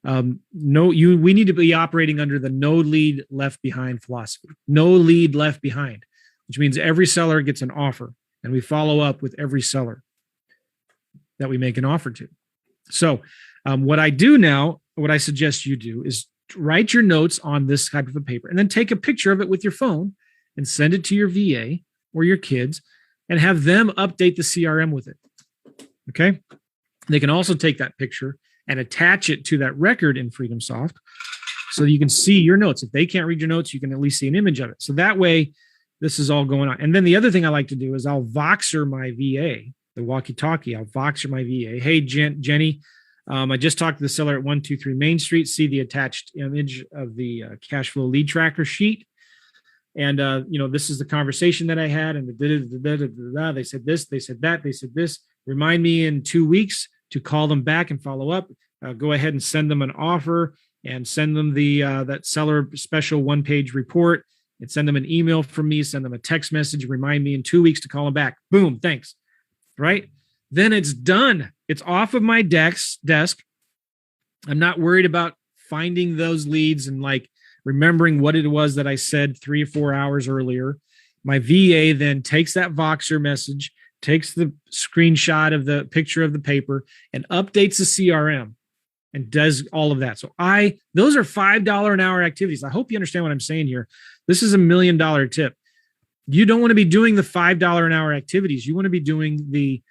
We need to be operating under the no lead left behind philosophy. No lead left behind, which means every seller gets an offer. and we follow up with every seller that we make an offer to. So what I do now, what I suggest you do is write your notes on this type of a paper and then take a picture of it with your phone and send it to your VA or your kids and have them update the CRM with it. Okay. They can also take that picture and attach it to that record in FreedomSoft so you can see your notes. If they can't read your notes, you can at least see an image of it. So that way, this is all going on. And then the other thing I like to do is I'll Voxer my VA, the walkie-talkie. I'll Voxer my VA. Hey, Jenny, I just talked to the seller at 123 Main Street. See the attached image of the cash flow lead tracker sheet. And, this is the conversation that I had. And they said this, they said that, they said this. Remind me in 2 weeks to call them back and follow up. Go ahead and send them an offer and send them the that seller special one-page report and send them an email from me, send them a text message, remind me in 2 weeks to call them back. Boom, thanks. Right? Then it's done. It's off of my desk. I'm not worried about finding those leads and remembering what it was that I said 3 or 4 hours earlier. My VA then takes that Voxer message, takes the screenshot of the picture of the paper and updates the CRM and does all of that. So those are $5 an hour activities. I hope you understand what I'm saying here. This is $1 million tip. You don't want to be doing the $5 an hour activities. You want to be doing the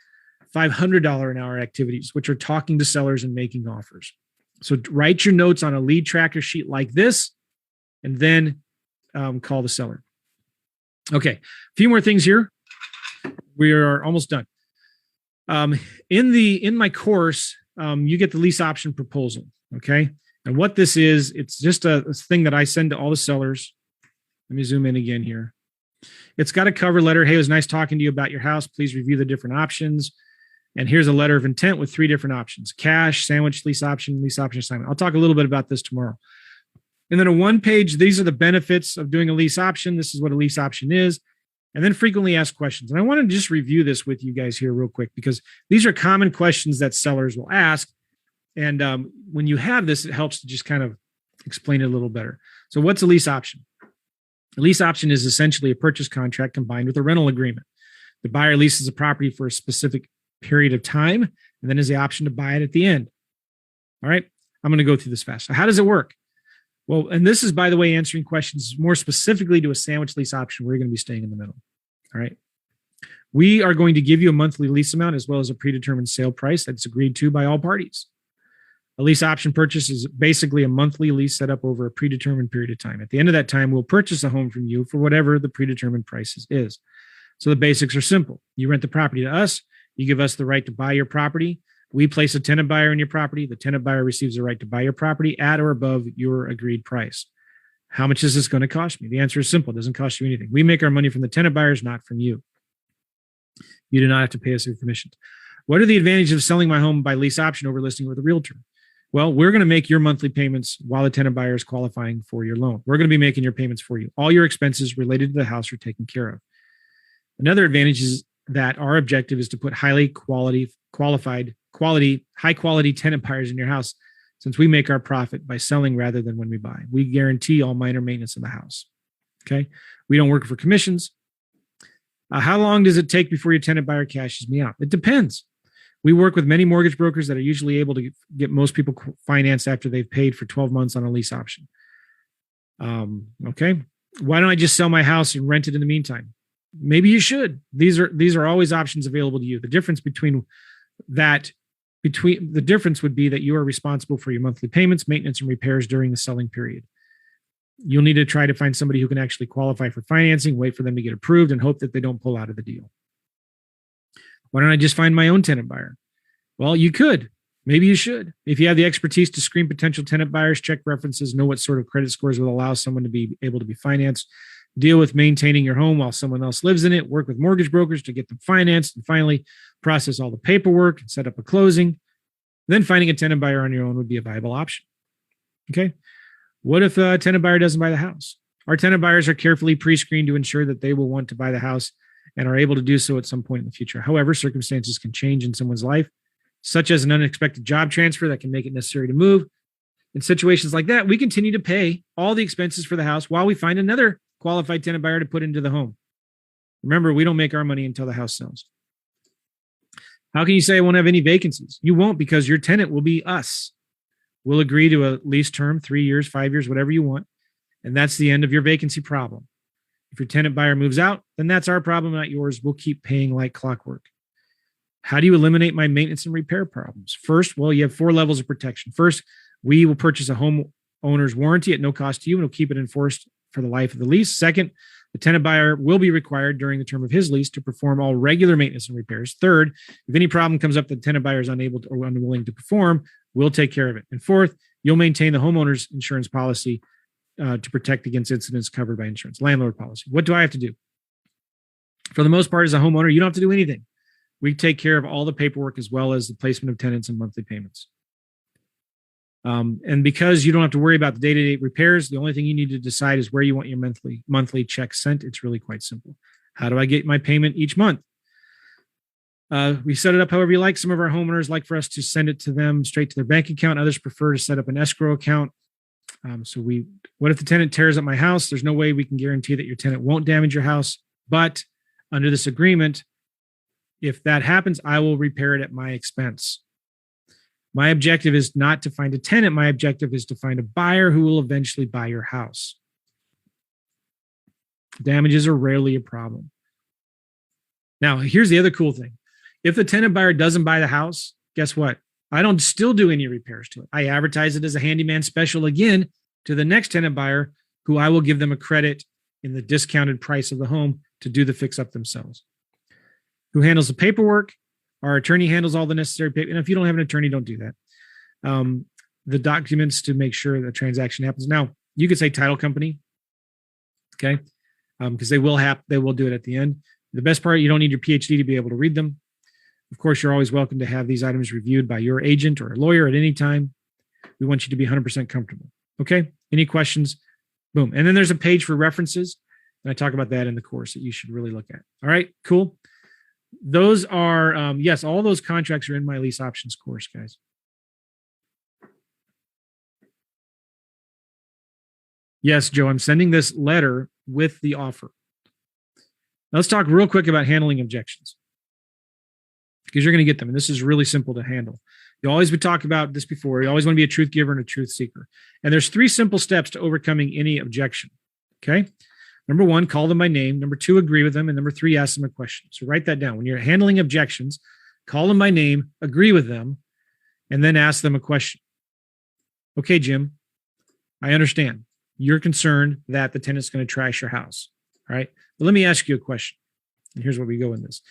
$500 an hour activities, which are talking to sellers and making offers. So write your notes on a lead tracker sheet like this, and then call the seller. Okay, a few more things here. We are almost done. In my course, you get the lease option proposal. Okay, and what this is, it's just a thing that I send to all the sellers. Let me zoom in again here. It's got a cover letter. Hey, it was nice talking to you about your house. Please review the different options. And here's a letter of intent with 3 different options: cash, sandwich, lease option assignment. I'll talk a little bit about this tomorrow. And then a 1-page, these are the benefits of doing a lease option. This is what a lease option is. And then frequently asked questions. And I want to just review this with you guys here real quick, because these are common questions that sellers will ask. And when you have this, it helps to just kind of explain it a little better. So what's a lease option? A lease option is essentially a purchase contract combined with a rental agreement. The buyer leases a property for a specific period of time and then has the option to buy it at the end. All right, I'm going to go through this fast. So how does it work? Well, and this is, by the way, answering questions more specifically to a sandwich lease option where you're going to be staying in the middle. All right. We are going to give you a monthly lease amount as well as a predetermined sale price that's agreed to by all parties. A lease option purchase is basically a monthly lease set up over a predetermined period of time. At the end of that time, we'll purchase a home from you for whatever the predetermined price is. So the basics are simple. You rent the property to us. You give us the right to buy your property. We place a tenant buyer in your property. The tenant buyer receives the right to buy your property at or above your agreed price. How much is this going to cost me? The answer is simple. It doesn't cost you anything. We make our money from the tenant buyers, not from you. You do not have to pay us your commissions. What are the advantages of selling my home by lease option over listing with a realtor? Well, we're going to make your monthly payments while the tenant buyer is qualifying for your loan. We're going to be making your payments for you. All your expenses related to the house are taken care of. Another advantage is that our objective is to put high quality tenant buyers in your house, since we make our profit by selling rather than when we buy. We guarantee all minor maintenance in the house. Okay. We don't work for commissions. How long does it take before your tenant buyer cashes me out? It depends. We work with many mortgage brokers that are usually able to get most people financed after they've paid for 12 months on a lease option. Okay. Why don't I just sell my house and rent it in the meantime? Maybe you should. These are always options available to you. The difference would be that you are responsible for your monthly payments, maintenance, and repairs during the selling period. You'll need to try to find somebody who can actually qualify for financing, wait for them to get approved, and hope that they don't pull out of the deal. Why don't I just find my own tenant buyer? Well, you could. Maybe you should. If you have the expertise to screen potential tenant buyers, check references, know what sort of credit scores will allow someone to be able to be financed, deal with maintaining your home while someone else lives in it, work with mortgage brokers to get them financed, and finally process all the paperwork and set up a closing. Then finding a tenant buyer on your own would be a viable option. Okay. What if a tenant buyer doesn't buy the house? Our tenant buyers are carefully pre-screened to ensure that they will want to buy the house and are able to do so at some point in the future. However, circumstances can change in someone's life, such as an unexpected job transfer that can make it necessary to move. In situations like that, we continue to pay all the expenses for the house while we find another qualified tenant buyer to put into the home. Remember, we don't make our money until the house sells. How can you say I won't have any vacancies? You won't, because your tenant will be us. We'll agree to a lease term, 3 years, 5 years, whatever you want. And that's the end of your vacancy problem. If your tenant buyer moves out, then that's our problem, not yours. We'll keep paying like clockwork. How do you eliminate my maintenance and repair problems? First, well, you have 4 levels of protection. First, we will purchase a homeowner's warranty at no cost to you, and we'll keep it enforced for the life of the lease. Second, the tenant buyer will be required during the term of his lease to perform all regular maintenance and repairs. Third, if any problem comes up that the tenant buyer is unable to, or unwilling to perform, we'll take care of it. And fourth, you'll maintain the homeowner's insurance policy to protect against incidents covered by insurance, landlord policy. What do I have to do? For the most part, as a homeowner, you don't have to do anything. We take care of all the paperwork as well as the placement of tenants and monthly payments. And because you don't have to worry about the day-to-day repairs, the only thing you need to decide is where you want your monthly check sent. It's really quite simple. How do I get my payment each month? We set it up however you like. Some of our homeowners like for us to send it to them straight to their bank account. Others prefer to set up an escrow account. What if the tenant tears up my house? There's no way we can guarantee that your tenant won't damage your house. But under this agreement, if that happens, I will repair it at my expense. My objective is not to find a tenant. My objective is to find a buyer who will eventually buy your house. Damages are rarely a problem. Now, here's the other cool thing. If the tenant buyer doesn't buy the house, guess what? I don't still do any repairs to it. I advertise it as a handyman special again to the next tenant buyer, who I will give them a credit in the discounted price of the home to do the fix up themselves. Who handles the paperwork? Our attorney handles all the necessary paper. And if you don't have an attorney, don't do that. The documents to make sure the transaction happens. Now, you could say title company, okay? Because they will do it at the end. The best part, you don't need your PhD to be able to read them. Of course, you're always welcome to have these items reviewed by your agent or a lawyer at any time. We want you to be 100% comfortable. Okay? Any questions? Boom. And then there's a page for references. And I talk about that in the course that you should really look at. All right, cool. Those are, yes, all those contracts are in my lease options course, guys. Yes, Joe, I'm sending this letter with the offer. Now, let's talk real quick about handling objections, because you're going to get them. And this is really simple to handle. You always would talk about this before. You always want to be a truth giver and a truth seeker. And there's 3 simple steps to overcoming any objection. Okay. Number 1, call them by name. Number 2, agree with them. And number 3, ask them a question. So write that down. When you're handling objections, call them by name, agree with them, and then ask them a question. Okay, Jim, I understand. You're concerned that the tenant's going to trash your house. All right. Well, let me ask you a question. And here's where we go in this.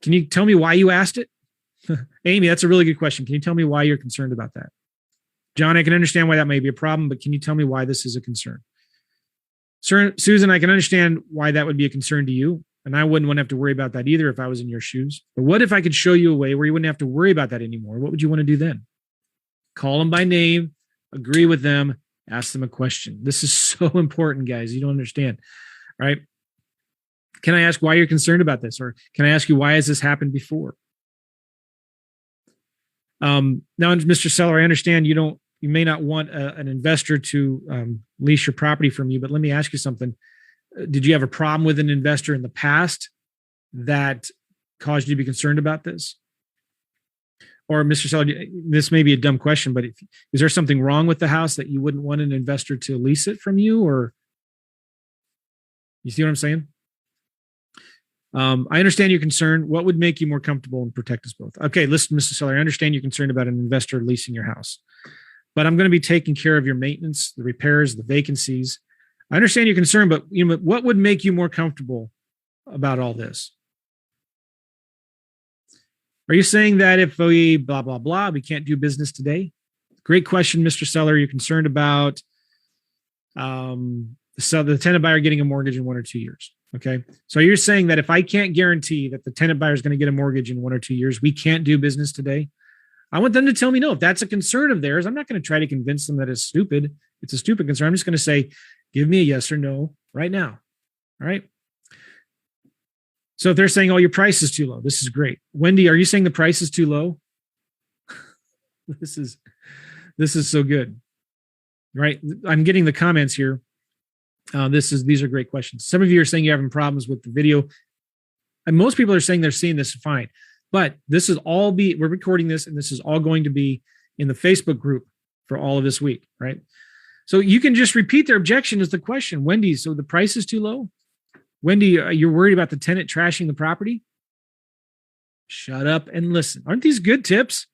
Can you tell me why you asked it? Amy, that's a really good question. Can you tell me why you're concerned about that? John, I can understand why that may be a problem, but can you tell me why this is a concern? Susan, I can understand why that would be a concern to you, and I wouldn't want to have to worry about that either if I was in your shoes. But what if I could show you a way where you wouldn't have to worry about that anymore? What would you want to do then? Call them by name, agree with them, ask them a question. This is so important, guys. You don't understand, right? Can I ask why you're concerned about this? Or can I ask you, why has this happened before? Now, Mr. Seller, I understand you may not want an investor to lease your property from you, but let me ask you something. Did you have a problem with an investor in the past that caused you to be concerned about this? Or Mr. Seller, this may be a dumb question, but is there something wrong with the house that you wouldn't want an investor to lease it from you? Or you see what I'm saying? I understand your concern. What would make you more comfortable and protect us both? Okay, listen, Mr. Seller, I understand you're concerned about an investor leasing your house, but I'm going to be taking care of your maintenance, the repairs, the vacancies. I understand your concern, but what would make you more comfortable about all this? Are you saying that if we blah, blah, blah, we can't do business today? Great question, Mr. Seller. You're concerned about the tenant buyer getting a mortgage in 1 or 2 years. Okay. So you're saying that if I can't guarantee that the tenant buyer is going to get a mortgage in 1 or 2 years, we can't do business today? I want them to tell me no. If that's a concern of theirs, I'm not going to try to convince them that it's stupid. It's a stupid concern. I'm just going to say, give me a yes or no right now. All right. So if they're saying, oh, your price is too low, this is great. Wendy, are you saying the price is too low? This is so good. Right. I'm getting the comments here. These are great questions. Some of you are saying you're having problems with the video, and most people are saying they're seeing this fine. But this is we're recording this, and this is all going to be in the Facebook group for all of this week, right? So you can just repeat their objection as the question. Wendy, so the price is too low? Wendy, you're worried about the tenant trashing the property? Shut up and listen. Aren't these good tips?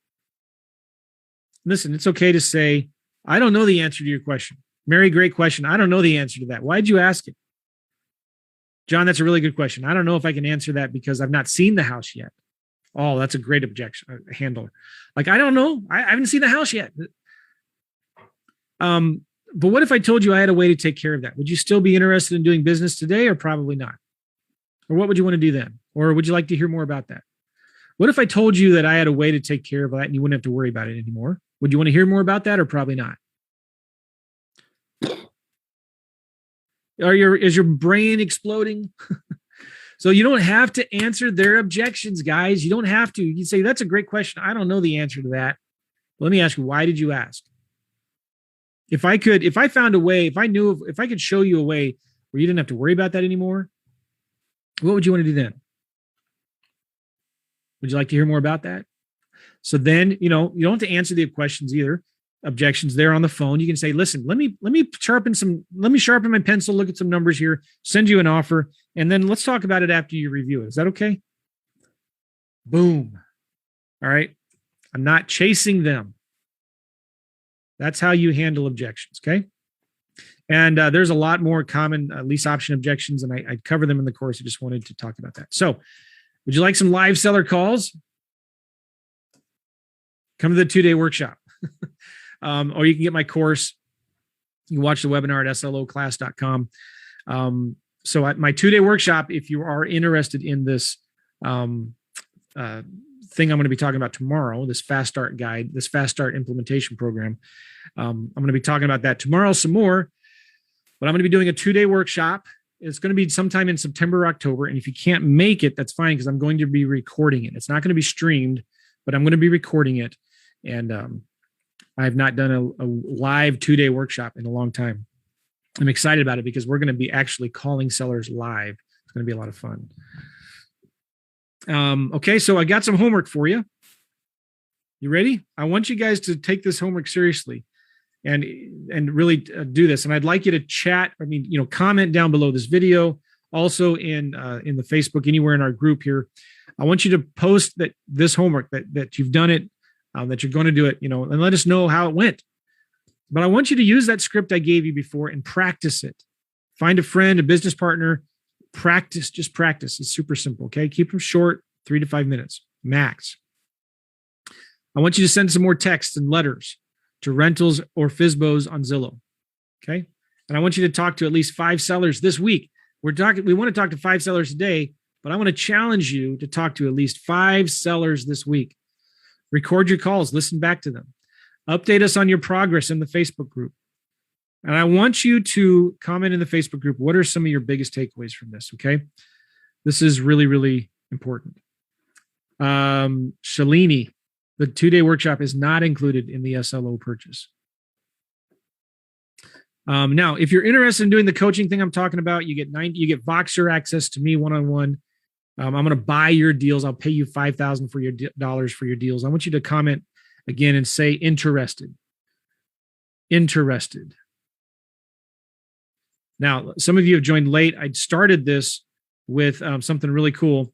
Listen, it's okay to say, I don't know the answer to your question. Mary, great question. I don't know the answer to that. Why'd you ask it? John, that's a really good question. I don't know if I can answer that because I've not seen the house yet. Oh, that's a great objection handler. Like, I don't know. I haven't seen the house yet. But what if I told you I had a way to take care of that? Would you still be interested in doing business today, or probably not? Or what would you want to do then? Or would you like to hear more about that? What if I told you that I had a way to take care of that and you wouldn't have to worry about it anymore? Would you want to hear more about that, or probably not? Is your brain exploding? So you don't have to answer their objections, guys. You don't have to. You say, that's a great question. I don't know the answer to that. Let me ask you, why did you ask? If I found a way, if I could show you a way where you didn't have to worry about that anymore, what would you want to do then? Would you like to hear more about that? So then, you don't have to answer the questions either. Objections there on the phone. You can say, listen, let me sharpen my pencil, look at some numbers here, send you an offer, and then let's talk about it after you review it. Is that okay? Boom. All right. I'm not chasing them. That's how you handle objections. Okay. And there's a lot more common lease option objections, and I cover them in the course. I just wanted to talk about that. So would you like some live seller calls? Come to the 2-day workshop. Or you can get my course. You can watch the webinar at sloclass.com. So at my 2-day workshop, if you are interested in this thing I'm going to be talking about tomorrow, this Fast Start guide, this Fast Start implementation program, I'm going to be talking about that tomorrow some more. But I'm going to be doing a 2-day workshop. It's going to be sometime in September or October. And if you can't make it, that's fine, because I'm going to be recording it. It's not going to be streamed, but I'm going to be recording it. And I've not done a live 2-day workshop in a long time. I'm excited about it because we're going to be actually calling sellers live. It's going to be a lot of fun. Okay, so I got some homework for you. You ready? I want you guys to take this homework seriously and really do this. And I'd like you to chat. Comment down below this video. Also in the Facebook, anywhere in our group here. I want you to post this homework that you've done it, that you're going to do it, and let us know how it went. But I want you to use that script I gave you before and practice it. Find a friend, a business partner, practice, just practice. It's super simple. Okay. Keep them short, 3 to 5 minutes max. I want you to send some more texts and letters to rentals or FSBOs on Zillow. Okay. And I want you to talk to at least 5 sellers this week. We want to talk to 5 sellers today, but I want to challenge you to talk to at least 5 sellers this week. Record your calls, listen back to them. Update us on your progress in the Facebook group. And I want you to comment in the Facebook group, what are some of your biggest takeaways from this? Okay. This is really, really important. Shalini, the 2-day workshop is not included in the SLO purchase. Now, if you're interested in doing the coaching thing I'm talking about, you get Voxer access to me one-on-one. I'm going to buy your deals. I'll pay you $5,000 for your dollars for your deals. I want you to comment again and say interested. Interested. Now, some of you have joined late. I started this with something really cool.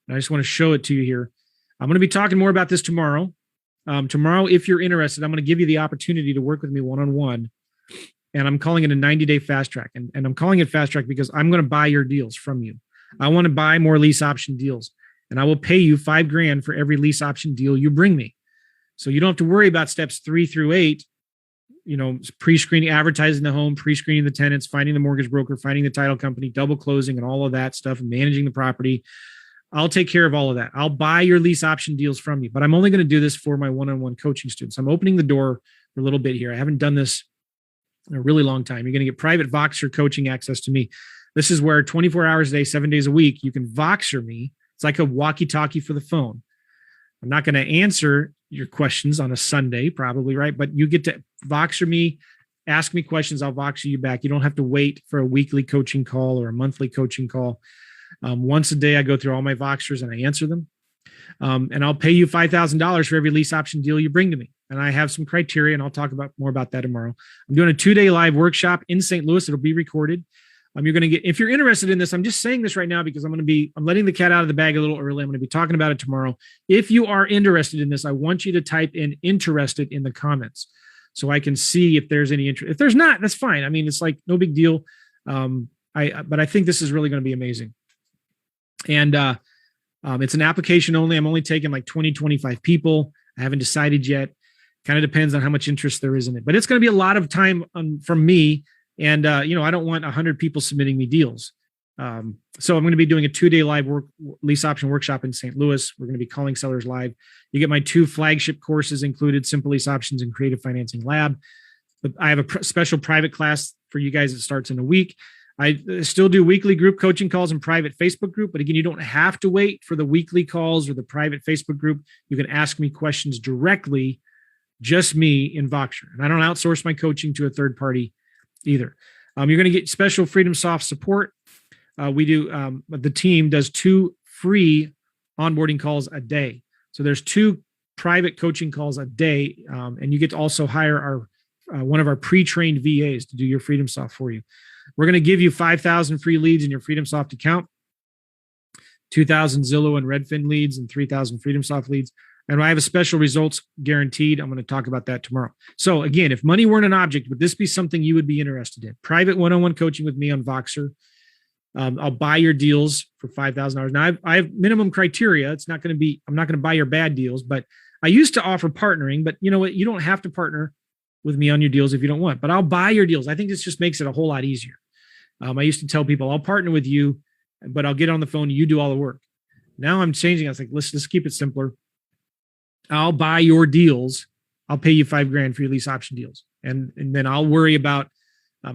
And I just want to show it to you here. I'm going to be talking more about this tomorrow. Tomorrow, if you're interested, I'm going to give you the opportunity to work with me one-on-one. And I'm calling it a 90-day fast track. And I'm calling it fast track because I'm going to buy your deals from you. I want to buy more lease option deals. And I will pay you $5,000 for every lease option deal you bring me. So you don't have to worry about steps 3 through 8. Pre-screening, advertising the home, pre-screening the tenants, finding the mortgage broker, finding the title company, double closing, and all of that stuff, and managing the property. I'll take care of all of that. I'll buy your lease option deals from you, but I'm only going to do this for my one-on-one coaching students. I'm opening the door for a little bit here. I haven't done this in a really long time. You're going to get private Voxer coaching access to me. This is where 24 hours a day, 7 days a week, you can Voxer me. It's like a walkie-talkie for the phone. I'm not going to answer your questions on a Sunday, probably, right? But you get to Voxer me Ask me questions. I'll Voxer you back. You don't have to wait for a weekly coaching call or a monthly coaching call. Once a day, I go through all my Voxers and I answer them. And I'll pay you $5,000 for every lease option deal you bring to me. And I have some criteria, and I'll talk more about that tomorrow. I'm doing a 2-day live workshop in St. Louis. It'll be recorded. You're going to get, if you're interested in this, I'm just saying this right now because I'm letting the cat out of the bag a little early. I'm going to be talking about it tomorrow. If you are interested in this, I want you to type in interested in the comments so I can see if there's any interest. If there's not, that's fine. I mean, it's like no big deal. But I think this is really going to be amazing. And it's an application only. I'm only taking like 20, 25 people. I haven't decided yet. Kind of depends on how much interest there is in it, but it's going to be a lot of time from me. And, I don't want 100 people submitting me deals. So I'm going to be doing a 2-day live lease option workshop in St. Louis. We're going to be calling sellers live. You get my 2 flagship courses included, Simple Lease Options and Creative Financing Lab. But I have a special private class for you guys that starts in a week. I still do weekly group coaching calls and private Facebook group. But again, you don't have to wait for the weekly calls or the private Facebook group. You can ask me questions directly, just me in Voxer. And I don't outsource my coaching to a third party either. You're going to get special Freedom Soft support. The team does 2 free onboarding calls a day. So there's 2 private coaching calls a day. And you get to also hire one of our pre-trained VAs to do your Freedom Soft for you. We're going to give you 5,000 free leads in your Freedom Soft account, 2,000 Zillow and Redfin leads, and 3,000 Freedom Soft leads. And I have a special results guaranteed. I'm going to talk about that tomorrow. So again, if money weren't an object, would this be something you would be interested in? Private one-on-one coaching with me on Voxer. I'll buy your deals for $5,000. Now I have minimum criteria. I'm not going to buy your bad deals, but I used to offer partnering, but you know what? You don't have to partner with me on your deals if you don't want, but I'll buy your deals. I think this just makes it a whole lot easier. I used to tell people I'll partner with you, but I'll get on the phone. You do all the work. Now I'm changing. I was like, let's keep it simpler. I'll buy your deals. I'll pay you $5,000 for your lease option deals. And then I'll worry about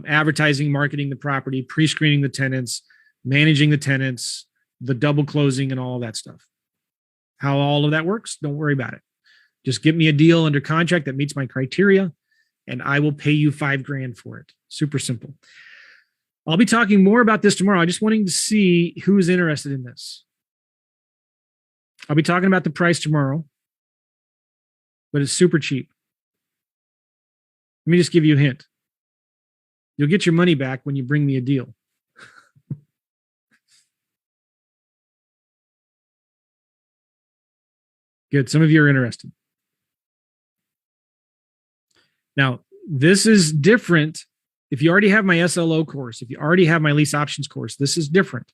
advertising, marketing the property, pre-screening the tenants, managing the tenants, the double closing and all that stuff. How all of that works, don't worry about it. Just get me a deal under contract that meets my criteria and I will pay you $5,000 for it. Super simple. I'll be talking more about this tomorrow. I just wanting to see who's interested in this. I'll be talking about the price tomorrow, but it's super cheap. Let me just give you a hint. You'll get your money back when you bring me a deal. Good. Some of you are interested. Now, this is different. If you already have my SLO course, if you already have my lease options course, this is different.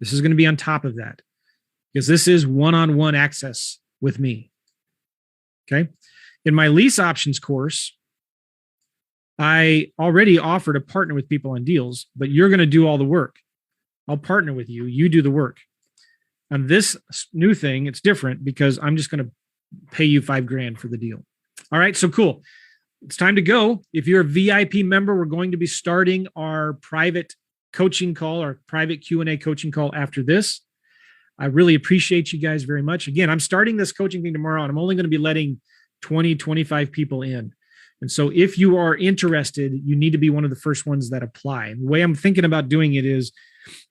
This is going to be on top of that because this is one-on-one access with me. Okay. In my lease options course, I already offer to partner with people on deals, but you're going to do all the work. I'll partner with you. You do the work. On this new thing, it's different because I'm just going to pay you $5,000 for the deal. All right. So cool. It's time to go. If you're a VIP member, we're going to be starting our private coaching call, our private Q&A coaching call after this. I really appreciate you guys very much. Again, I'm starting this coaching thing tomorrow, and I'm only going to be letting 20, 25 people in. And so if you are interested, you need to be one of the first ones that apply. And the way I'm thinking about doing it is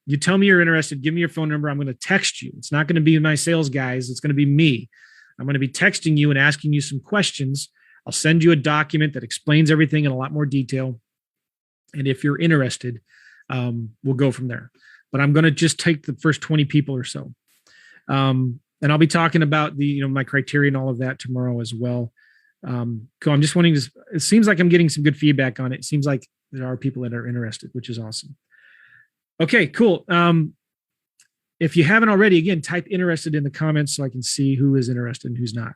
you tell me you're interested, give me your phone number. I'm going to text you. It's not going to be my sales guys. It's going to be me. I'm going to be texting you and asking you some questions. I'll send you a document that explains everything in a lot more detail. And if you're interested, we'll go from there. But I'm going to just take the first 20 people or so. And I'll be talking about my criteria and all of that tomorrow as well. Cool. I'm just wanting to, it seems like I'm getting some good feedback on it. It seems like there are people that are interested, which is awesome. Okay, cool. If you haven't already, again, type interested in the comments so I can see who is interested and who's not.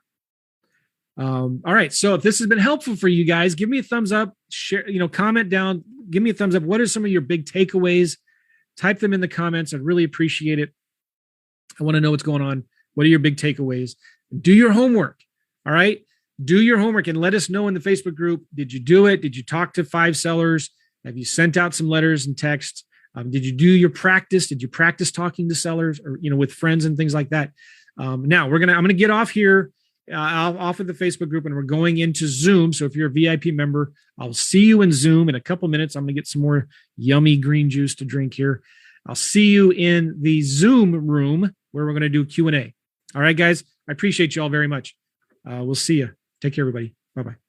All right. So if this has been helpful for you guys, give me a thumbs up, share, comment down, give me a thumbs up. What are some of your big takeaways? Type them in the comments. I'd really appreciate it. I want to know what's going on. What are your big takeaways? Do your homework. All right. Do your homework and let us know in the Facebook group. Did you do it? Did you talk to 5 sellers? Have you sent out some letters and texts? Did you do your practice? Did you practice talking to sellers or, with friends and things like that? Now I'm going to get off here. off of the Facebook group, and we're going into Zoom. So if you're a VIP member, I'll see you in Zoom in a couple minutes. I'm going to get some more yummy green juice to drink here. I'll see you in the Zoom room where we're going to do Q&A. All right, guys. I appreciate you all very much. We'll see you. Take care, everybody. Bye-bye.